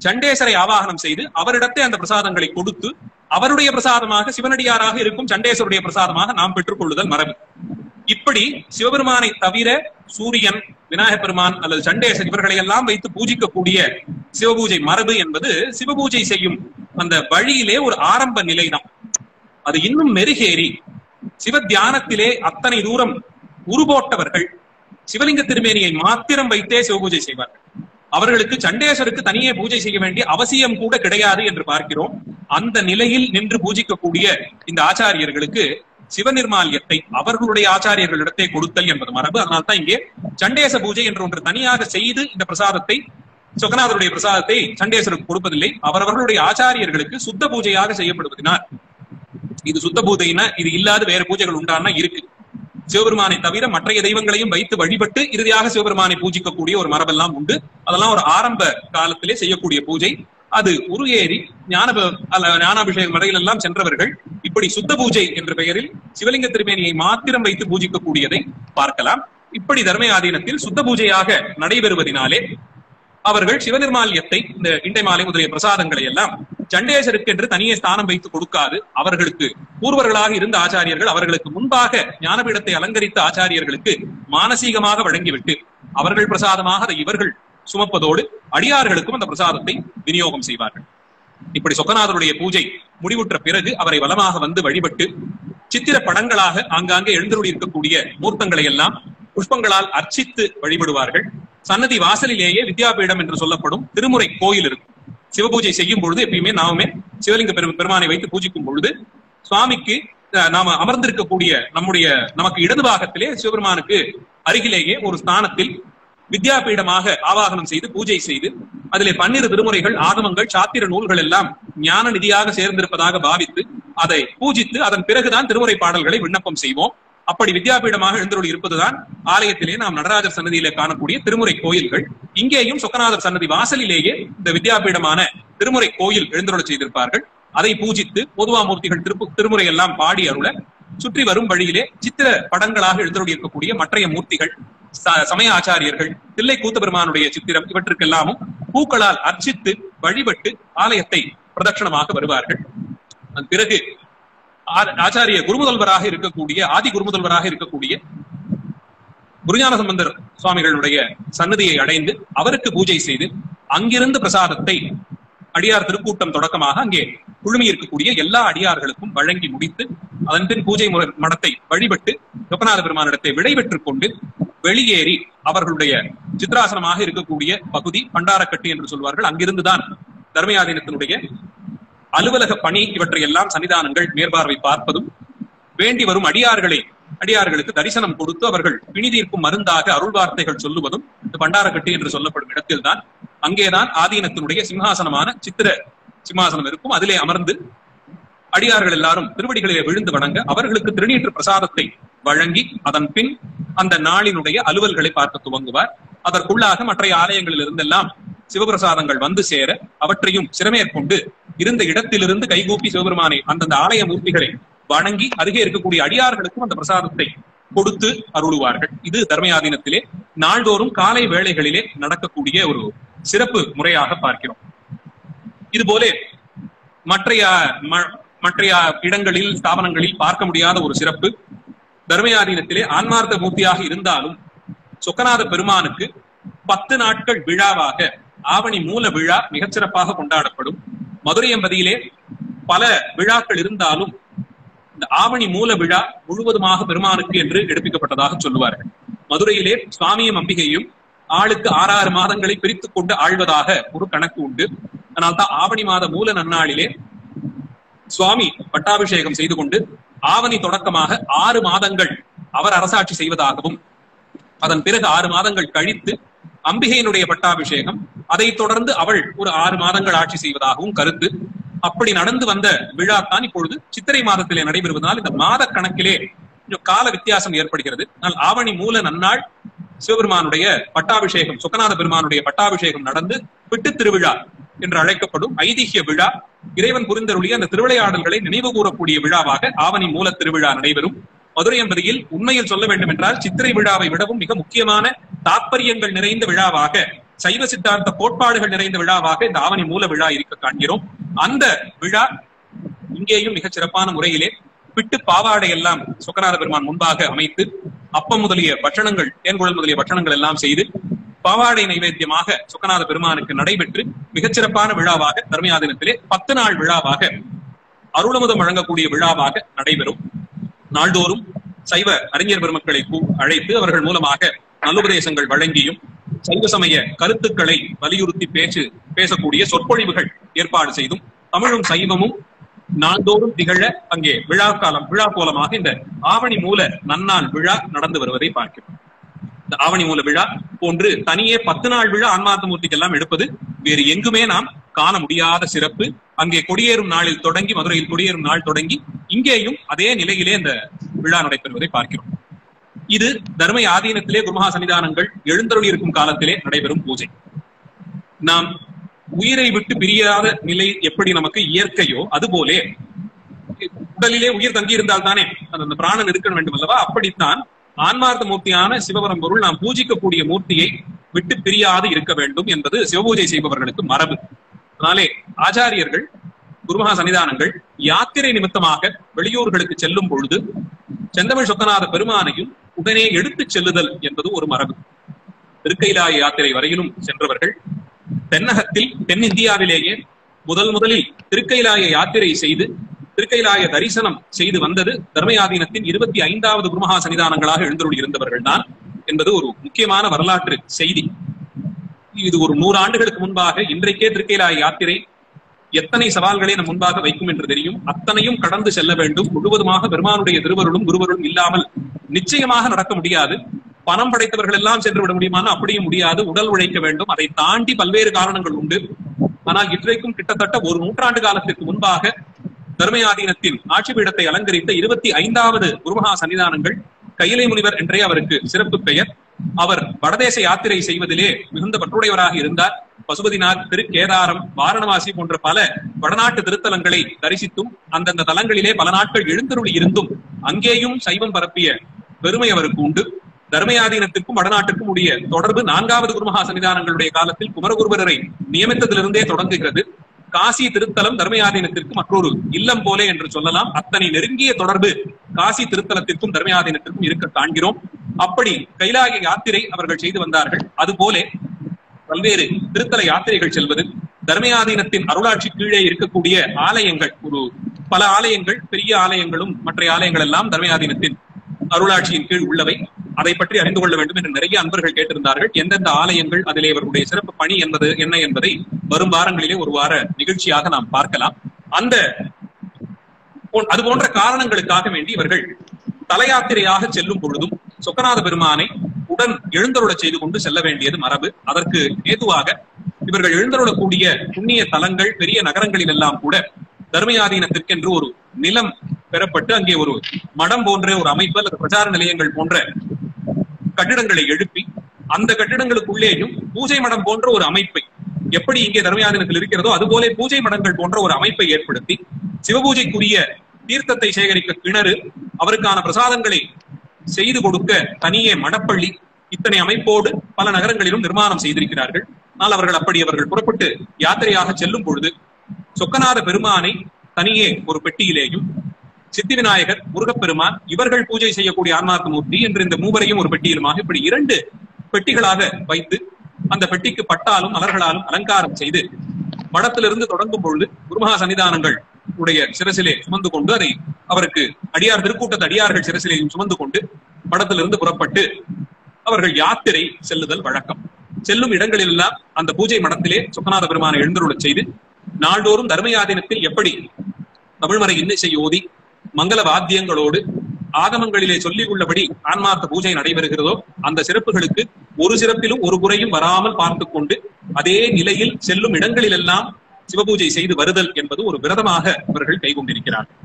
A: சண்டேசரை ஆவாகனம் செய்து அவரிடத்தை அந்த பிரசாதங்களை கொடுத்து அவருடைய பிரசாதமாக சிவனடியாராக இருக்கும் சண்டேசருடைய பிரசாதமாக நாம் பெற்றுக் கொள்ளுதல் மரபு. இப்படி சிவபெருமானை தவிர சூரியன், விநாயக பெருமான் அல்லது சண்டேசர் இவர்களை எல்லாம் வைத்து பூஜிக்கக்கூடிய சிவபூஜை மரபு என்பது சிவபூஜை செய்யும் அந்த வழியிலே ஒரு ஆரம்ப நிலைதான். அது இன்னும் மெருகேறி சிவ தியானத்திலே அத்தனை தூரம் உருபோட்டவர்கள் சிவலிங்க திருமேனியை மாத்திரம் வைத்தே சிவபூஜை செய்வார்கள். அவர்களுக்கு சண்டேஸ்வருக்கு தனியே பூஜை செய்ய வேண்டிய அவசியம் கூட கிடையாது என்று பார்க்கிறோம். அந்த நிலையில் நின்று பூஜிக்கக்கூடிய இந்த ஆச்சாரியர்களுக்கு சிவநிர்மால்யத்தை அவர்களுடைய ஆச்சாரியர்களிடத்தை கொடுத்தல் என்பது மரபு. அதனால்தான் இங்கே சண்டேச பூஜை என்று ஒன்று தனியாக செய்து இந்த பிரசாதத்தை, சொக்கநாதருடைய பிரசாதத்தை சண்டேஸ்வருக்கு கொடுப்பதில்லை. அவரவர்களுடைய ஆச்சாரியர்களுக்கு சுத்த பூஜையாக செய்யப்படுவதனால், இது சுத்த பூஜைனா இது இல்லாத வேற பூஜைகள் உண்டானா இருக்கு. சிவபெருமானை தவிர மற்றைய தெய்வங்களையும் வைத்து வழிபட்டு இறுதியாக சிவபெருமானை பூஜிக்கக்கூடிய ஒரு மரபெல்லாம் உண்டு. அதெல்லாம் ஒரு ஆரம்ப காலத்திலே செய்யக்கூடிய பூஜை. அது உருஏறி ஞானாபிஷேக முறையில் எல்லாம் சென்றவர்கள் இப்படி சுத்த பூஜை என்ற பெயரில் சிவலிங்க திருமேனியை மாத்திரம் வைத்து பூஜிக்கக்கூடியதை பார்க்கலாம். இப்படி தர்ம ஆதீனத்தில் சுத்த பூஜையாக நடைபெறுவதனாலே அவர்கள் சிவநிர்மால்யத்தை, இந்த இண்டை மாலை முதலிய பிரசாதங்களை எல்லாம் சண்டேசருக்கு என்று தனியே ஸ்தானம் வைத்து கொடுக்காது, அவர்களுக்கு பூர்வர்களாக இருந்த ஆச்சாரியர்கள், அவர்களுக்கு முன்பாக ஞானபீடத்தை அலங்கரித்த ஆச்சாரியர்களுக்கு மானசீகமாக வழங்கிவிட்டு அவர்கள் பிரசாதமாக அதை இவர்கள் சுமப்பதோடு அடியார்களுக்கும் அந்த பிரசாதத்தை விநியோகம் செய்வார்கள். இப்படி சொக்கநாதருடைய பூஜை முடிவுற்ற பிறகு அவரை வலமாக வந்து வழிபட்டு சித்திர படங்களாக ஆங்காங்கே எழுந்தருளி இருக்கக்கூடிய மூர்த்தங்களை எல்லாம் புஷ்பங்களால் அர்ச்சித்து வழிபடுவார்கள். சன்னதி வாசலிலேயே வித்யாபீடம் என்று சொல்லப்படும் திருமுறை கோயில் இருக்கும். சிவபூஜை செய்யும் பொழுது எப்பயுமே நாமே சிவலிங்க பெருமானை வைத்து பூஜிக்கும் பொழுது சுவாமிக்கு நாம அமர்ந்திருக்கக்கூடிய நமக்கு இடது பாகத்திலே சிவபெருமானுக்கு அருகிலேயே ஒரு ஸ்தானத்தில் வித்யாபீடமாக ஆவாகனம் செய்து பூஜை செய்து அதிலே 12 திருமுறைகள், ஆகமங்கள், சாத்திர நூல்கள் எல்லாம் ஞான நிதியாக சேர்ந்திருப்பதாக பாவித்து அதை பூஜித்து அதன் பிறகுதான் திருமுறை பாடல்களை விண்ணப்பம் செய்வோம். அப்படி வித்யாபீடமாக எழுந்தருளி இருப்பதுதான் ஆலயத்திலே நாம் நடராஜர் சன்னதியிலே காணக்கூடிய திருமுறை கோயில்கள். இங்கேயும் சொக்கநாதர் சன்னதி வாசலிலேயே இந்த வித்யாபீடமான திருமுறை கோயில் எழுந்தருளை செய்திருப்பார்கள். அதை பூஜித்து பொதுவாமூர்த்திகள் திருமுறை எல்லாம் பாடி அருள சுற்றி வரும் வழியிலே சித்திர படங்களாக எழுந்தருளி இருக்கக்கூடிய மற்றைய மூர்த்திகள், சமய ஆச்சாரியர்கள், தில்லை கூத்த பெருமானுடைய சித்திரம் இவற்றுக்கெல்லாமும் பூக்களால் அர்ச்சித்து வழிபட்டு ஆலயத்தை பிரதட்சணமாக வருவார்கள். அதன் பிறகு ஆச்சாரிய குருமுதல்வராக இருக்கக்கூடிய ஆதி குருமுதல்வராக இருக்கக்கூடிய குருஞான சம்பந்தர் சுவாமிகளுடைய சன்னதியை அடைந்து அவருக்கு பூஜை செய்து அங்கிருந்து பிரசாதத்தை அடியார் திருக்கூட்டம் தொடக்கமாக அங்கே குழுமி இருக்கக்கூடிய எல்லா அடியார்களுக்கும் வழங்கி முடித்து அதன் பின் பூஜை மடத்தை வழிபட்டு சொக்கநாத பெருமானிடத்தை விடைபெற்றுக் கொண்டு வெளியேறி அவர்களுடைய சித்ராசனமாக இருக்கக்கூடிய பகுதி பண்டாரக்கட்டு என்று சொல்வார்கள். அங்கிருந்துதான் தர்மயாதீனத்தினுடைய அலுவலக பணி இவற்றை எல்லாம் சன்னிதானங்கள் மேற்பார்வை பார்ப்பதும் வேண்டி வரும் அடியார்களுக்கு தரிசனம் கொடுத்து அவர்கள் பிணிதீர்க்கும் மருந்தாக அருள் வார்த்தைகள் சொல்லுவதும் இந்த பண்டாரக்கட்டு என்று சொல்லப்படும் இடத்தில்தான். அங்கேதான் ஆதீனத்தினுடைய சிம்ஹாசனமான சித்திர சிம்மாசனம் இருக்கும். அதிலே அமர்ந்து அடியார்கள் எல்லாரும் திருவடிகளிலே விழுந்து வணங்க அவர்களுக்கு திருநீற்று பிரசாதத்தை வழங்கி அதன் பின் அந்த நாளினுடைய அலுவல்களை பார்க்க துவங்குவார். அதற்குள்ளாக மற்ற ஆலயங்களில் இருந்தெல்லாம் சிவபிரசாதங்கள் வந்து சேர அவற்றையும் சிரமேற்கொண்டு இருந்த இடத்திலிருந்து கைகூப்பி சிவபெருமானை அந்தந்த ஆலய மூர்த்திகளை வணங்கி அருகே இருக்கக்கூடிய அடியார்களுக்கும் அந்த பிரசாதத்தை கொடுத்து அருளுவார்கள். இது தர்மயாதீனத்திலே நாள்தோறும் காலை வேளைகளிலே நடக்கக்கூடிய ஒரு சிறப்பு முறையாக பார்க்கிறோம். இதுபோல மற்ற இடங்களில் ஸ்தாபனங்களில் பார்க்க முடியாத ஒரு சிறப்பு தர்மயாதீனத்திலே ஆன்மார்த்த மூர்த்தியாக இருந்தாலும் சொக்கநாத பெருமானுக்கு 10 நாட்கள் விழாவாக ஆவணி மூல விழா மிகச்சிறப்பாக கொண்டாடப்படும். மதுரை எம்பதியிலே பல விழாக்கள் இருந்தாலும் இந்த ஆவணி மூல விழா முழுவதுமாக பெருமானுக்கு என்று எடுப்பிக்கப்பட்டதாக சொல்லுவார்கள். மதுரையிலே சுவாமியும் அம்பிகையும் ஆளுக்கு 6 மாதங்களை பிரித்துக் கொண்டு ஆழ்வதாக ஒரு கணக்கு உண்டு. அதனால்தான் ஆவணி மாத மூல நன்னாளிலே சுவாமி பட்டாபிஷேகம் செய்து கொண்டு ஆவணி தொடக்கமாக 6 மாதங்கள் அவர் அரசாட்சி செய்வதாகவும் அதன் பிறகு 6 மாதங்கள் கழித்து அம்பிகையினுடைய பட்டாபிஷேகம், அதை தொடர்ந்து அவள் ஒரு 6 மாதங்கள் ஆட்சி செய்வதாகவும் கருத்து. அப்படி நடந்து வந்த விழா தான் இப்பொழுது சித்திரை மாதத்திலே நடைபெறுவதனால் இந்த மாத கணக்கிலே கொஞ்சம் கால வித்தியாசம் ஏற்படுகிறது. ஆனால் ஆவணி மூல நன்னாள் சிவபெருமானுடைய பட்டாபிஷேகம், சொக்கநாத பெருமானுடைய பட்டாபிஷேகம் நடந்து பிட்டு திருவிழா என்று அழைக்கப்படும் ஐதிஹ்ய விழா, இறைவன் புரிந்தருளிய அந்த திருவிளையாடல்களை நினைவு கூறக்கூடிய விழாவாக ஆவணி மூல திருவிழா நடைபெறும். மதுரை எம்பதியில் உண்மையில் சொல்ல வேண்டும் என்றால் சித்திரை விழாவை விடவும் மிக முக்கியமான தாற்பயங்கள் நிறைந்த விழாவாக, சைவ சித்தாந்த கோட்பாடுகள் நிறைந்த விழாவாக இந்த ஆவணி மூல விழா இருக்க காண்கிறோம். அந்த விழா இங்கேயும் மிகச் சிறப்பான முறையிலே பிட்டு பாவாடை எல்லாம் சொக்கநாத பெருமான் முன்பாக அமைத்து அப்பம் முதலிய பட்சணங்கள், தேன்குழல் முதலிய பட்சணங்கள் எல்லாம் செய்து பாவாடை நைவேத்தியமாக சொக்கநாத பெருமானுக்கு நடைபெற்று மிகச்சிறப்பான விழாவாக தர்மயாதீனத்திலே 10 நாள் விழாவாக அருளமுதம் வழங்கக்கூடிய விழாவாக நடைபெறும். நாள்தோறும் சைவ அறிஞர் பெருமக்களை அழைத்து அவர்கள் மூலமாக நல்லுபதேசங்கள் வழங்கியும் சைவ சமய கருத்துக்களை வலியுறுத்தி பேசக்கூடிய சொற்பொழிவுகள் ஏற்பாடு செய்தும் தமிழும் சைவமும் நாள்தோறும் திகழ அங்கே விழா கோலமாக இந்த ஆவணி மூல நன்னாள் விழா நடந்து வருவதை பார்க்கிறோம். இந்த ஆவணி மூல விழா போன்று தனியே 10 நாள் விழா ஆன்மார்த்த மூர்த்திக்கு எல்லாம் எடுப்பது வேறு எங்குமே நாம் காண முடியாத சிறப்பு. அங்கே கொடியேறும் நாளில் தொடங்கி, மதுரையில் கொடியேறும் நாள் தொடங்கி இங்கேயும் அதே நிலையிலே இந்த விழா நடைபெறுவதை பார்க்கிறோம். இது தர்ம ஆதீனத்திலே குருமகா சன்னிதானங்கள் எழுந்தருளி இருக்கும் காலத்திலே நடைபெறும் பூஜை. நாம் உயிரை விட்டு பிரியாத நிலை எப்படி நமக்கு இயற்கையோ அதுபோலே உடலிலே உயிர் தங்கி இருந்தால் தானே அந்த பிராணன் இருக்க வேண்டும் அல்லவா? அப்படித்தான் ஆன்மார்த்த மூர்த்தியான சிவபரம் பொருள் நாம் பூஜிக்கக்கூடிய மூர்த்தியை விட்டு பிரியாது இருக்க வேண்டும் என்பது சிவபூஜை செய்பவர்களுக்கு மரபு. அதனாலே ஆச்சாரியர்கள் குருமகா சன்னிதானங்கள் யாத்திரை நிமித்தமாக வெளியூர்களுக்கு செல்லும் பொழுது செந்தமிழ் சொக்கநாத பெருமானையும் உடனே எடுத்துச் செல்லுதல் என்பது ஒரு மரபு. திருக்கைலாய யாத்திரை வரையிலும் சென்றவர்கள் தென்னகத்தில் தென்னிந்தியாவிலேயே முதலில் திருக்கைலாய யாத்திரை செய்து திருக்கைலாய தரிசனம் செய்து வந்தது தர்மயாதீனத்தின் 25வது குருமகா சன்னிதானங்களாக எழுந்தருளி இருந்தவர்கள் தான் என்பது ஒரு முக்கியமான வரலாற்று செய்தி. இது ஒரு 100 ஆண்டுகளுக்கு முன்பாக இன்றைக்கே திருக்கைலாய யாத்திரை எத்தனை சவால்களை நம் முன்பாக வைக்கும் என்று தெரியும். அத்தனையும் கடந்து செல்ல வேண்டும். முழுவதுமாக பெருமானுடைய திருவருளும் குருவருளும் இல்லாமல் நிச்சயமாக நடக்க முடியாது. பணம் படைத்தவர்கள் எல்லாம் சென்று விட முடியுமான அப்படியும் முடியாது. உடல் உழைக்க வேண்டும். அதை தாண்டி பல்வேறு காரணங்கள் உண்டு. ஆனால் இன்றைக்கும் கிட்டத்தட்ட ஒரு 100 ஆண்டு காலத்திற்கு முன்பாக தர்மயாதீனத்தின் ஆட்சி பீடத்தை அலங்கரித்த 25வது குருமகா சன்னிதானங்கள் கையிலை முனிவர் என்றே அவருக்கு சிறப்பு பெயர். அவர் வடதேச யாத்திரை செய்வதிலே மிகுந்த பற்றுடையவராக இருந்தார். பசுபதிநாத், திருக்கேதாரம், வாரணவாசி போன்ற பல வடநாட்டு திருத்தலங்களை தரிசித்தும் அந்தந்த தலங்களிலே பல நாட்கள் எழுந்தருளி இருந்தும் அங்கேயும் சைவம் பரப்பிய பெருமை அவருக்கு உண்டு. தர்மயாதீனத்திற்கும் வடநாட்டிற்கும் உடைய தொடர்பு 4வது குருமகா சன்னிதானங்களுடைய காலத்தில் குமரகுருபரரை நியமித்ததிலிருந்தே தொடங்குகிறது. காசி திருத்தலம் தர்மயாதீனத்திற்கு மற்றொரு இல்லம் போலே என்று சொல்லலாம். அத்தனை நெருங்கிய தொடர்பு காசி திருத்தலத்திற்கும் தர்மயாதீனத்திற்கும் இருக்க காண்கிறோம். அப்படி கைலாய யாத்திரை அவர்கள் செய்து வந்தார்கள். அதுபோல பல்வேறு திருத்தல யாத்திரைகள் செல்வது, தர்மயாதீனத்தின் அருளாட்சி கீழே இருக்கக்கூடிய ஆலயங்கள், பல ஆலயங்கள், பெரிய ஆலயங்களும் மற்ற ஆலயங்கள் எல்லாம் தர்மயாதீனத்தின் அருளாட்சியின் கீழ் உள்ளவை. அதை பற்றி அறிந்து கொள்ள வேண்டும் என்று நிறைய அன்பர்கள் கேட்டிருந்தார்கள். எந்தெந்த ஆலயங்கள், அதிலே அவர்களுடைய சிறப்பு பணி என்பது என்ன என்பதை வரும் வாரங்களிலே ஒரு வார நிகழ்ச்சியாக நாம் பார்க்கலாம். அது போன்ற காரணங்களுக்காக வேண்டி இவர்கள் தல யாத்திரையாக செல்லும் பொழுதும் சொக்கநாத பெருமானை உடன் எழுந்தருள செய்து கொண்டு செல்ல வேண்டியது மரபு. அதற்கு ஏதுவாக இவர்கள் எழுந்தருளக்கூடிய புண்ணிய தலங்கள், பெரிய நகரங்களில் எல்லாம் கூட தர்மயாதீனத்திற்கென்று ஒரு நிலம் பெறப்பட்டு அங்கே ஒரு மடம் போன்ற ஒரு அமைப்பு அல்லது பிரச்சார நிலையங்கள் போன்ற கட்டிடங்களை எழுப்பி அந்த கட்டிடங்களுக்குள்ளேயும் பூஜை மடம் போன்ற ஒரு அமைப்பை, எப்படி இங்கே தர்மயாதீனத்தில் இருக்கிறதோ அதுபோல பூஜை மடங்கள் போன்ற ஒரு அமைப்பை ஏற்படுத்தி சிவபூஜைக்குரிய தீர்த்தத்தை சேகரிக்க கிணறு, அவருக்கான பிரசாதங்களை செய்து கொடுக்க தனியே மடப்பள்ளி, இத்தனை அமைப்போடு பல நகரங்களிலும் நிர்மாணம் செய்திருக்கிறார்கள். ஆனால் அவர்கள் புறப்பட்டு யாத்திரையாக செல்லும் பொழுது சொக்கநாத பெருமானை தனியே ஒரு பெட்டியிலேயும், சித்தி விநாயகர், முருகப்பெருமான் இவர்கள் பூஜை செய்யக்கூடிய ஆன்மார்த்த மூர்த்தி என்று இந்த மூவரையும் ஒரு பெட்டியிலுமாக இப்படி 2 பெட்டிகளாக வைத்து அந்த பெட்டிக்கு பட்டாலும் மலர்களாலும் அலங்காரம் செய்து மடத்திலிருந்து தொடங்கும் பொழுது குருமகா சன்னிதானங்கள் உடைய சிரசிலே சுமந்து கொண்டு அதை அவருக்கு அடியார் திருக்கூட்டத்து அடியார்கள் சிரசிலேயும் சுமந்து கொண்டு மடத்திலிருந்து புறப்பட்டு அவர்கள் யாத்திரை செல்லுதல் வழக்கம். செல்லும் இடங்களில் எல்லாம் அந்த பூஜை மடத்திலே சொக்கநாத பெருமானை எழுந்தருளச் செய்து நாள்தோறும் தர்மயாதீனத்தில் எப்படி தமிழ்மறை இன்னிசை ஓதி மங்கள வாத்தியங்களோடு ஆகமங்களிலே சொல்லிக் உள்ளபடி ஆன்மார்த்த பூஜை நடைபெறுகிறதோ அந்த சிறப்புகளுக்கு ஒரு சிறப்பிலும் ஒரு குறையும் வராமல் பார்த்து கொண்டு அதே நிலையில் செல்லும் இடங்களில் எல்லாம் சிவபூஜை செய்து வருதல் என்பது ஒரு விரதமாக இவர்கள் கைகொண்டிருக்கிறார்கள்.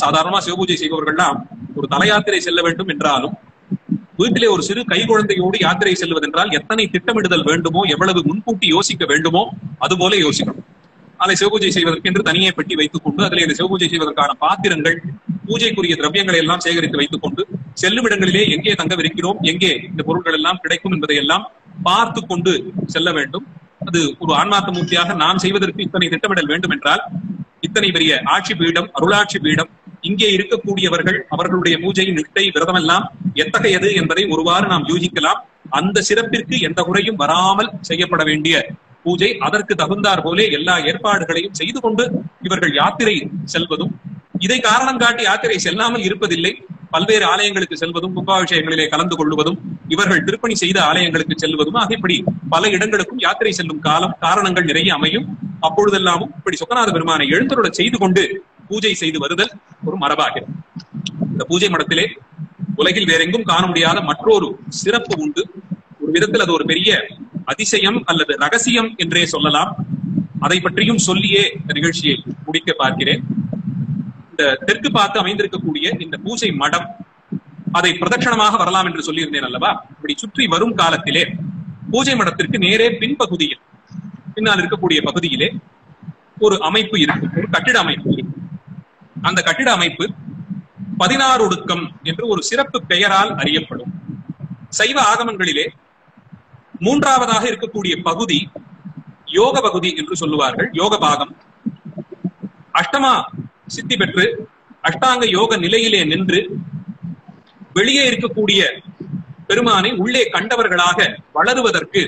A: சாதாரணமா சிவபூஜை செய்பவர்கள்லாம் ஒரு தல யாத்திரை செல்ல வேண்டும் என்றாலும் வீட்டிலே ஒரு சிறு கை குழந்தையோடு யாத்திரை செல்வதென்றால் எத்தனை திட்டமிடுதல் வேண்டுமோ, எவ்வளவு முன்கூட்டி யோசிக்க வேண்டுமோ அதுபோல யோசிக்கணும். அதை சிவபூஜை செய்வதற்கென்று தனியே பெட்டி வைத்துக் கொண்டு அதிலே இந்த சிவபூஜை செய்வதற்கான பாத்திரங்கள், பூஜைக்குரிய திரவியங்களை எல்லாம் சேகரித்து வைத்துக் கொண்டு செல்லும் இடங்களிலே எங்கே தங்கவிருக்கிறோம், எங்கே இந்த பொருட்கள் எல்லாம் கிடைக்கும் என்பதை எல்லாம் பார்த்து கொண்டு செல்ல வேண்டும். அது ஒரு ஆன்மார்த்த மூர்த்தியாக நாம் செய்வதற்கு இத்தனை திட்டமிடல் வேண்டும் என்றால் இத்தனை பெரிய ஆட்சி பீடம், அருளாட்சி பீடம், இங்கே இருக்கக்கூடியவர்கள் அவர்களுடைய பூஜை, நிஷ்டை, விரதம் எல்லாம் எத்தகையது என்பதை ஒருவாறு நாம் யூகிக்கலாம். அந்த சிறப்பிற்கு எந்த குறையும் வராமல் செய்யப்பட வேண்டிய பூஜை, அதற்கு தகுந்தார் போலே எல்லா ஏற்பாடுகளையும் செய்து கொண்டு இவர்கள் யாத்திரை செல்வதும், இதை காரணம் காட்டி யாத்திரை செல்லாமல் இருப்பதில்லை. பல்வேறு ஆலயங்களுக்கு செல்வதும், கும்பாபிஷேகங்களிலே கலந்து கொள்வதும், இவர்கள் திருப்பணி செய்த ஆலயங்களுக்கு செல்வதும், இப்படி பல இடங்களுக்கும் யாத்திரை செல்லும் காரணங்கள் நிறைய அமையும். அப்பொழுதெல்லாமும் இப்படி சொக்கநாத பெருமானை எழுந்தருள செய்து கொண்டு பூஜை செய்து வருதல் ஒரு மரபாகிறது. இந்த பூஜை மடத்திலே உலகில் வேறெங்கும் காண முடியாத மற்றொரு சிறப்பு உண்டு. ஒரு விதத்தில் அது ஒரு பெரிய அதிசயம் அல்லது ரகசியம் என்றே சொல்லலாம். அதை பற்றியும் சொல்லியே இந்த நிகழ்ச்சியை முடிக்க பார்க்கிறேன். இந்த தெற்கு பார்த்து அமைந்திருக்கக்கூடிய இந்த பூஜை மடம், அதை பிரதட்சணமாக வரலாம் என்று சொல்லியிருந்தேன் அல்லவா? இப்படி சுற்றி வரும் காலத்திலே பூஜை மடத்திற்கு நேரே பின்பகுதியில் பின்னால் இருக்கக்கூடிய பகுதியிலே ஒரு அமைப்பு இருக்கும், ஒரு கட்டிட அமைப்பு இருக்கும். அந்த கட்டிட அமைப்பு 16 ஒடுக்கம் என்று ஒரு சிறப்பு பெயரால் அறியப்படும். சைவ ஆகமங்களிலே மூன்றாவதாக இருக்கக்கூடிய பகுதி யோக பகுதி என்று சொல்லுவார்கள். யோக பாகம் அஷ்டமா சித்தி பெற்று அஷ்டாங்க யோக நிலையிலே நின்று வெளியே இருக்கக்கூடிய பெருமானை உள்ளே கண்டவர்களாக வளருவதற்கு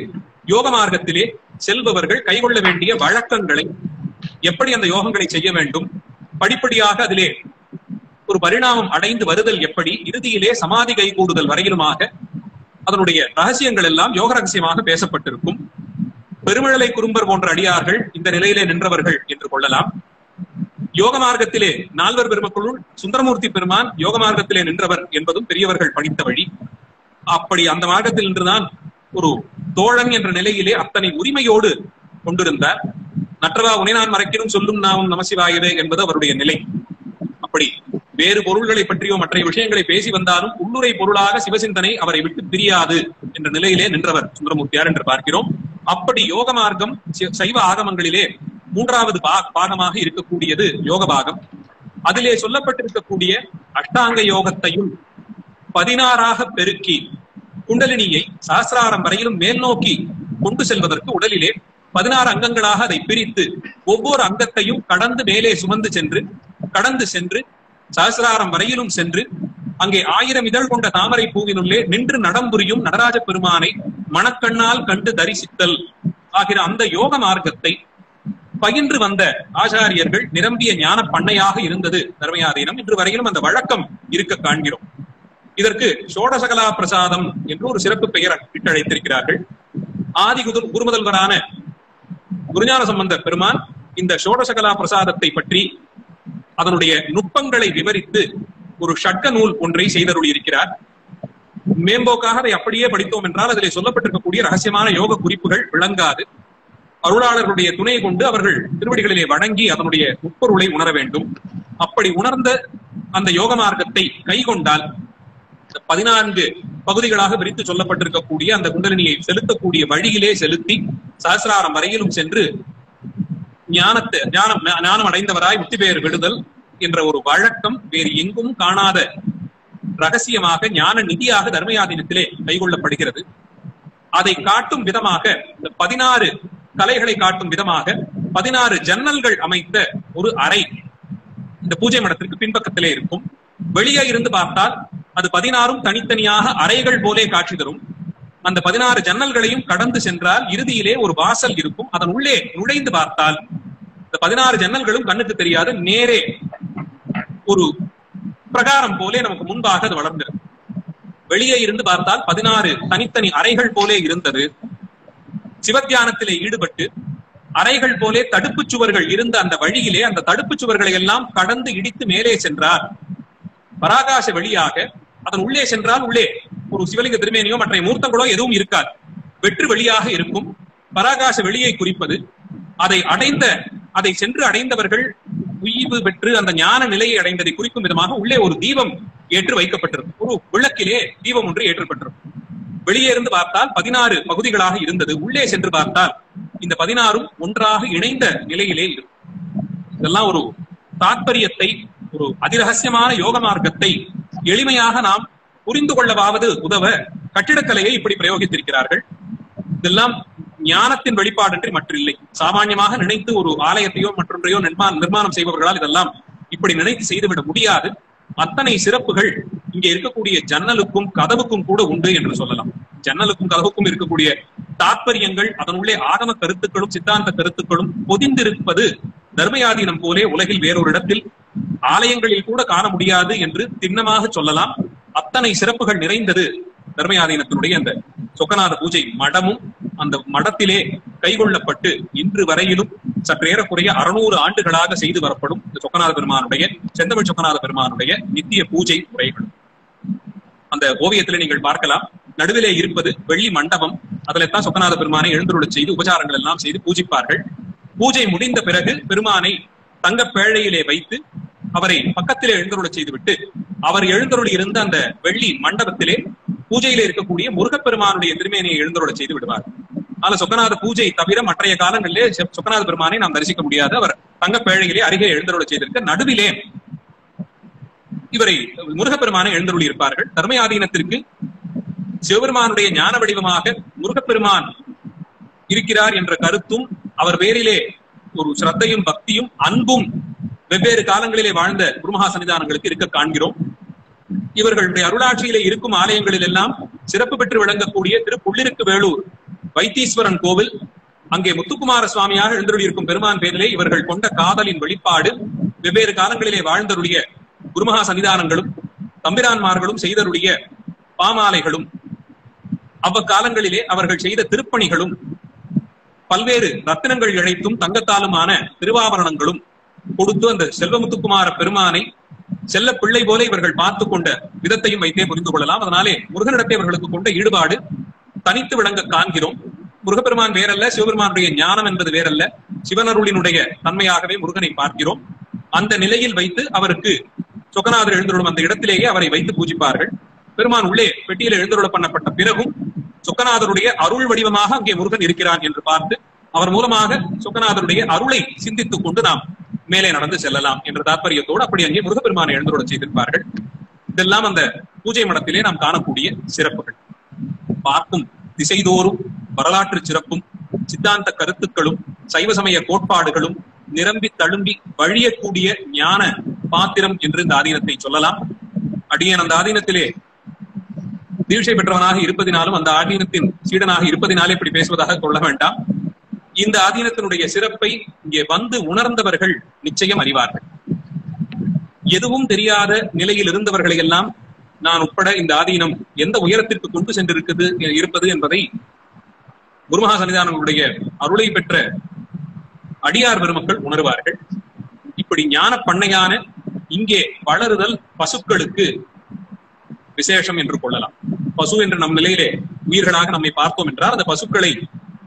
A: யோக மார்க்கத்திலே செல்பவர்கள் கைகொள்ள வேண்டிய வழக்கங்களை, எப்படி அந்த யோகங்களை செய்ய வேண்டும், படிப்படியாக அதிலே ஒரு பரிணாமம் அடைந்து வருதல் எப்படி, இறுதியிலே சமாதி கைகூடுதல் வரையிலுமாக அதனுடைய ரகசியங்கள் எல்லாம் யோக ரகசியமாக பேசப்பட்டிருக்கும். பெருமிழலை குறும்பர் போன்ற அடியார்கள் இந்த நிலையிலே நின்றவர்கள் என்று கொள்ளலாம். யோக மார்க்கத்திலே 4 பெருமக்களுள் சுந்தரமூர்த்தி பெருமான் யோக மார்க்கத்திலே நின்றவர் என்பதும் பெரியவர்கள் படித்த வழி. அப்படி அந்த மார்க்கத்தில் நின்றுதான் ஒரு தோழன் என்ற நிலையிலே அத்தனை உரிமையோடு கொண்டிருந்தார். நற்றவா உனை நான் மறைக்கணும் சொல்லும் நாமும் நமசிவாயவே என்பது அவருடைய நிலை. அப்படி வேறு பொருள்களை பற்றியோ மற்ற விஷயங்களை பேசி வந்தாலும் உள்ளுரை பொருளாக சிவசிந்தனை அவரை விட்டு பிரியாது என்ற நிலையிலே நின்றவர் சுந்தரமூர்த்தியார் என்று பார்க்கிறோம். அப்படி யோக மார்க்கம் சைவ ஆகமங்களிலே 3வது பாகமாக இருக்கக்கூடியது யோக பாகம். அதிலே சொல்லப்பட்டிருக்கக்கூடிய அஷ்டாங்க யோகத்தையும் 16ஆக பெருக்கி குண்டலினியை சஹஸ்ராரம் வரையிலும் மேல் நோக்கி கொண்டு செல்வதற்கு உடலிலே 16 அங்கங்களாக அதை பிரித்து ஒவ்வொரு அங்கத்தையும் கடந்து மேலே சுமந்து சென்று சஹஸ்ராரம் வரையிலும் சென்று அங்கே 1000 இதழ் கொண்ட தாமரை பூவினுள்ளே நின்று நடம்புரியும் நடராஜ பெருமானை மணக்கண்ணால் கண்டு தரிசித்தல் ஆகிற அந்த யோக மார்க்கத்தை பயின்று வந்த ஆச்சாரியர்கள் நிரம்பிய ஞான பண்ணையாக இருந்தது தர்மயாதீனம். இன்று வரையிலும் அந்த வழக்கம் இருக்க காண்கிறோம். இதற்கு ஷோடசகலா பிரசாதம் என்று ஒரு சிறப்பு பெயர் இட்டழைத்திருக்கிறார்கள். ஆதி குருமுதல்வரான குருஞான சம்பந்த பெருமான் இந்த ஷோடசகலா பிரசாதத்தை பற்றி அதனுடைய நுட்பங்களை விவரித்து ஒரு ஷட்க நூல் ஒன்றை செய்தருளி இருக்கிறார். மேம்போக்காக அதை அப்படியே படித்தோம் என்றால் அதிலே சொல்லப்பட்டிருக்கக்கூடிய ரகசியமான யோக குறிப்புகள் விளங்காது. அருளாளர்களுடைய துணை கொண்டு அவர்கள் திருவடிகளிலே வழங்கி அதனுடைய உட்பொருளை உணர வேண்டும். அப்படி உணர்ந்த அந்த யோக மார்க்கத்தை கைகொண்டால் 14 பகுதிகளாக விரித்து சொல்லப்பட்டிருக்கக்கூடிய அந்த குண்டலினியை செலுத்தக்கூடிய வழியிலே செலுத்தி சஹஸ்ராரம் வரையிலும் சென்று ஞானம் அடைந்தவராய் முக்தி பெயர் விடுதல் என்ற ஒரு வழக்கம் வேறு எங்கும் காணாத ரகசியமாக ஞான நிதியாக தர்மயாதீனத்திலே கைகொள்ளப்படுகிறது. அதை காட்டும் விதமாக இந்த 16 கலைகளை காட்டும் விதமாக 16 ஜன்னல்கள் அமைத்த ஒரு அறை இந்த பூஜை மடத்திற்கு பின்பக்கத்திலே இருக்கும். வெளியே இருந்து பார்த்தால் அது 16ம் தனித்தனியாக அறைகள் போலே காட்சி தரும். அந்த 16 ஜன்னல்களையும் கடந்து சென்றால் இறுதியிலே ஒரு வாசல் இருக்கும். அதன் உள்ளே நுழைந்து பார்த்தால் இந்த 16 ஜன்னல்களும் கண்ணுக்கு தெரியாது, நேரே ஒரு பிரகாரம் போலே நமக்கு முன்பாக அது வளர்ந்திருக்கும். வெளியே இருந்து பார்த்தால் 16 தனித்தனி அறைகள் போலே இருந்தது. சிவத்தியானத்திலே ஈடுபட்டு அறைகள் போலே தடுப்பு சுவர்கள் இருந்த அந்த வழியிலே அந்த தடுப்பு சுவர்களை எல்லாம் கடந்து இடித்து மேலே சென்றார். பராகாச வழியாக அதன் உள்ளே சென்றால் உள்ளே ஒரு சிவலிங்க திருமேனியோ மற்ற மூர்த்தங்களோ எதுவும் இருக்காது, வெற்று வெளியாக இருக்கும். பராகாச வெளியை குறிப்பது அதை சென்று அடைந்தவர்கள் உய்வு பெற்று அந்த ஞான நிலையை அடைந்ததை குறிக்கும் விதமாக உள்ளே ஒரு தீபம் ஏற்று வைக்கப்பட்டிருக்கும். ஒரு விளக்கிலே தீபம் ஒன்று ஏற்றப்பட்டிருக்கும். வெளியே இருந்து பார்த்தால் 16 பகுதிகளாக இருந்தது. உள்ளே சென்று பார்த்தால் இந்த 16ம் ஒன்றாக இணைந்த நிலையிலே இருக்கும். இதெல்லாம் ஒரு தாத்பரியத்தை, ஒரு அதிரகசியமான யோக மார்க்கத்தை எளிமையாக நாம் புரிந்து கொள்ளவாவது உதவ கட்டிடக்கலையை இப்படி பிரயோகித்திருக்கிறார்கள். இதெல்லாம் ஞானத்தின் வெளிப்பாடின்றி மற்றில்லை. சாமான்யமாக நினைத்து ஒரு ஆலயத்தையோ மற்றொன்றையோ நிர்மாணம் செய்பவர்களால் இதெல்லாம் இப்படி நினைத்து செய்துவிட முடியாது. அத்தனை சிறப்புகள் இங்கே இருக்கக்கூடிய ஜன்னலுக்கும் கதவுக்கும் கூட உண்டு என்று சொல்லலாம். ஜன்னலுக்கும் கதவுக்கும் இருக்கக்கூடிய தாத்பரியங்கள், அதனுள்ளே ஆகம கருத்துக்களும் சித்தாந்த கருத்துக்களும் பொதிந்திருப்பது தர்மயாதீனம் போலே உலகில் வேறொரு இடத்தில் ஆலயங்களில் கூட காண முடியாது என்று திண்ணமாக சொல்லலாம். அத்தனை சிறப்புகள் நிறைந்தது தர்மயாதீனத்தினுடைய அந்த சொக்கநாத பூஜை மடமும். அந்த மடத்திலே கைகொள்ளப்பட்டு இன்று வரையிலும் சற்றேறக்குறைய 600 ஆண்டுகளாக செய்து வரப்படும் இந்த சொக்கநாத பெருமானுடைய, செந்தமிழ் சொக்கநாத பெருமானுடைய நித்திய பூஜை முறைகளும் அந்த ஓவியத்திலே நீங்கள் பார்க்கலாம். நடுவிலே இருப்பது வெள்ளி மண்டபம். அதில்தான் சொக்கநாத பெருமானை எழுந்தருளச் செய்து உபசாரங்கள் எல்லாம் செய்து பூஜிப்பார்கள். பூஜை முடிந்த பிறகு பெருமானை தங்க பேழையிலே வைத்து அவரை பக்கத்திலே எழுந்தருளச் செய்துவிட்டு அவர் எழுந்தருளி இருந்த அந்த வெள்ளி மண்டபத்திலே பூஜையிலே இருக்கக்கூடிய முருகப்பெருமானுடைய திருமேனியை எழுந்தருளச் செய்து விடுவார். ஆனா சொக்கநாத பூஜை தவிர மற்றைய காலங்களிலே சொக்கநாத பெருமானை நாம் தரிசிக்க முடியாது. அவர் தங்கப்பேழையிலே அருகே எழுந்தருள செய்திருக்க நடுவிலே இவரை முருகப்பெருமானை எழுந்தருளி இருப்பார்கள். தர்மயாதீனத்திற்கு சிவபெருமானுடைய ஞான வடிவமாக முருகப்பெருமான் இருக்கிறார் என்ற கருத்தும் அவர் பேரிலே ஒரு ஸ்ரத்தையும் பக்தியும் அன்பும் வெவ்வேறு காலங்களிலே வாழ்ந்த குருமகா சன்னிதானங்களுக்கு இருக்க காண்கிறோம். இவர்களுடைய அருளாட்சியிலே இருக்கும் ஆலயங்களில் எல்லாம் சிறப்பு பெற்று விளங்கக்கூடிய திரு புள்ளிருக்கு வேலூர் வைத்தீஸ்வரன் கோவில், அங்கே முத்துக்குமார சுவாமியாக எழுந்தருளி இருக்கும் பெருமான் பேரிலே இவர்கள் கொண்ட காதலின் வெளிப்பாடு வெவ்வேறு காலங்களிலே வாழ்ந்தருடைய குருமகா சன்னிதானங்களும் தம்பிரான்மார்களும் செய்தருடைய பாமாலைகளும் அவ்வக்காலங்களிலே அவர்கள் செய்த திருப்பணிகளும் பல்வேறு ரத்தினங்கள் இழைத்தும் தங்கத்தாலுமான திருவாபரணங்களும் கொடுத்து அந்த செல்வமுத்துக்குமார பெருமானை செல்ல பிள்ளை போல இவர்கள் பார்த்து கொண்ட விதத்தையும் வைத்தே புரிந்து கொள்ளலாம். அதனாலே முருகனிடத்தை அவர்களுக்கு கொண்ட ஈடுபாடு தனித்து விளங்க காண்கிறோம். முருகப்பெருமான் வேறல்ல, சிவபெருமானுடைய ஞானம் என்பது வேறல்ல, சிவனருளினுடைய தன்மையாகவே முருகனை பார்க்கிறோம். அந்த நிலையில் வைத்து அவருக்கு சொக்கநாதர் எழுந்தருளும் அந்த இடத்திலேயே அவரை வைத்து பூஜிப்பார்கள். பெருமான் உள்ளே பெட்டியில எழுந்தருள பண்ணப்பட்ட பிறகும் சொக்கநாதருடைய அருள் வடிவமாக அங்கே முருகன் இருக்கிறான் என்று பார்த்து அவர் மூலமாக சொக்கநாதருடைய அருளை சிந்தித்துக் கொண்டு நாம் மேலே நடந்து செல்லலாம் என்ற தாற்பயத்தோடு அப்படி அங்கே முருகப்பெருமானை எழுந்தருள செய்திருப்பார்கள். இதெல்லாம் அந்த பூஜை மடத்திலே நாம் காணக்கூடிய சிறப்புகள். பார்க்கும் திசைதோறும் வரலாற்று சிறப்பும் சித்தாந்த கருத்துக்களும் சைவ சமய கோட்பாடுகளும் நிரம்பி தழும்பி வழியக்கூடிய ஞான பாத்திரம் என்று இந்த ஆதீனத்தை சொல்லலாம். அடியேன் அந்த ஆதீனத்திலே தீட்சை பெற்றவனாக இருப்பதினாலும் அந்த ஆதீனத்தின் சீடனாக இருப்பதினாலே இப்படி பேசுவதாக கொள்ள வேண்டாம். இந்த ஆதீனத்தினுடைய சிறப்பை இங்கே வந்து உணர்ந்தவர்கள் நிச்சயம் அறிவார்கள். எதுவும் தெரியாத நிலையில் இருந்தவர்களை எல்லாம் நான் உட்பட இந்த ஆதீனம் எந்த உயரத்திற்கு கொண்டு இருப்பது என்பதை குருமகா சன்னிதானங்களுடைய அருளை பெற்ற அடியார் பெருமக்கள் உணர்வார்கள். இப்படி ஞான பண்ணையான இங்கே வளருதல் பசுக்களுக்கு விசேஷம் என்று கொள்ளலாம். பசு என்ற நம் நிலையிலே உயிர்களாக நம்மை பார்த்தோம் என்றால் அந்த பசுக்களை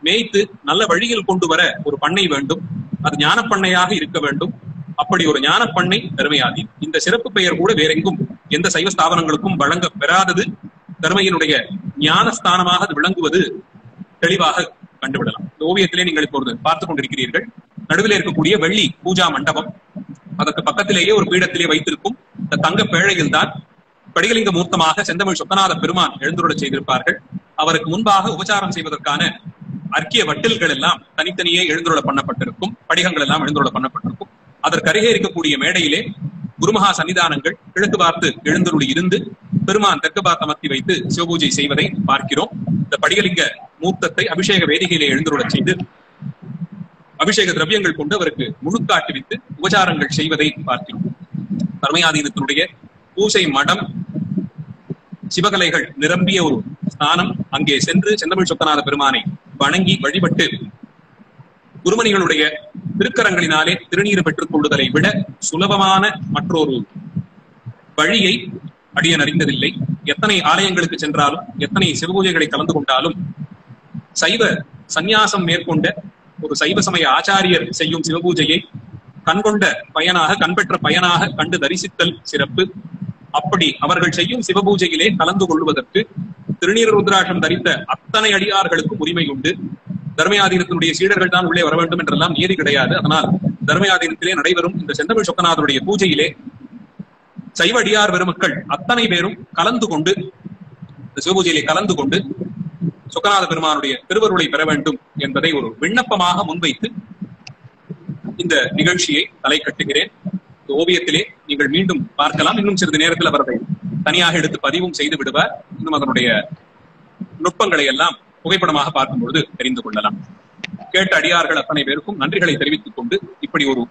A: மேய்த்து நல்ல வழியில் கொண்டு வர ஒரு பண்ணை வேண்டும். அது ஞான பண்ணையாக இருக்க வேண்டும். அப்படி ஒரு ஞான பண்ணை தர்மயாதி. இந்த சிறப்பு பெயர் கூட வேறெங்கும் எந்த சைவ ஸ்தாபனங்களுக்கும் வழங்க பெறாதது. தர்மையினுடைய ஞானஸ்தானமாக அது விளங்குவது தெளிவாக கண்டுவிடலாம். இந்த ஓவியத்திலே நீங்கள் இப்பொழுது பார்த்துக் கொண்டிருக்கிறீர்கள். நடுவில் இருக்கக்கூடிய வெள்ளி பூஜா மண்டபம், அதற்கு பக்கத்திலேயே ஒரு பீடத்திலே வைத்திருக்கும் இந்த தங்க பேழையில் தான் படிகலிங்க மூர்த்தமாக செந்தமிழ் சொக்கநாத பெருமான் எழுந்துருள செய்திருப்பார்கள். அவருக்கு முன்பாக உபச்சாரம் செய்வதற்கான அர்க்கிய வட்டில்கள் எல்லாம் தனித்தனியே எழுந்துருள பண்ணப்பட்டிருக்கும். படிகங்கள் எல்லாம் எழுந்துருள பண்ணப்பட்டிருக்கும். அதற்கு அருகே இருக்கக்கூடிய மேடையிலே குருமகா சன்னிதானங்கள் கிழக்கு பார்த்து எழுந்தருளி இருந்து பெருமான் தெற்கு பார்த்து அமர்த்தி வைத்து சிவபூஜை செய்வதை பார்க்கிறோம். இந்த படிகலிங்க மூர்த்தத்தை அபிஷேக வேதிகையிலே எழுந்துருள செய்து அபிஷேக திரவியங்கள் கொண்டு அவருக்கு முழுக்காட்டுவித்து உபச்சாரங்கள் செய்வதை பார்க்கிறோம். தர்மயாதீனத்தினுடைய பூசை மடம் சிவகலைகள் நிரம்பிய ஒரு ஸ்தானம். அங்கே சென்று செந்தமிழ் சொக்கநாத பெருமானை வணங்கி வழிபட்டு குருமணிகளுடைய திருக்கரங்களினாலே திருநீர் பெற்றுக் கொள்ளுதலை விட சுலபமான மற்றொரு வழியை அடியன் அறிந்ததில்லை. எத்தனை ஆலயங்களுக்கு சென்றாலும் எத்தனை சிவபூஜைகளை கலந்து கொண்டாலும் சைவ சந்நியாசம் மேற்கொண்ட ஒரு சைவ சமய ஆச்சாரியர் செய்யும் சிவபூஜையை கண்கொண்ட பயனாக கண்பெற்ற பயனாக கண்டு தரிசித்தல் சிறப்பு. அப்படி அவர்கள் செய்யும் சிவபூஜையிலே கலந்து கொள்வதற்கு திருநீர ருத்ராட்சம் தரித்த அத்தனை அடியார்களுக்கும் உரிமை உண்டு. தர்மயாதீனத்தினுடைய சீடர்கள் தான் உள்ளே வர வேண்டும் என்றெல்லாம் நியதி கிடையாது. அதனால் தர்மயாதீனத்திலே நடைபெறும் இந்த செந்தமிழ் சொக்கநாதருடைய பூஜையிலே சைவ அடியார் பெருமக்கள் அத்தனை பேரும் கலந்து கொண்டு இந்த சிவபூஜையிலே கலந்து கொண்டு சொக்கநாத பெருமானுடைய திருவருளை பெற வேண்டும் என்பதை ஒரு விண்ணப்பமாக முன்வைத்து இந்த நிகழ்ச்சியை தலை கட்டுகிறேன். இந்த ஓவியத்திலே நீங்கள் மீண்டும் பார்க்கலாம். இன்னும் சிறிது நேரத்தில் அவர்கள் தனியாக எடுத்து பதிவும் செய்து விடுவார். இன்னும் அதனுடைய நுட்பங்களை எல்லாம் புகைப்படமாக பார்க்கும் பொழுது தெரிந்து கொள்ளலாம். கேட்ட அடியார்கள் அத்தனை பேருக்கும் நன்றிகளை தெரிவித்துக் கொண்டு இப்படி ஒரு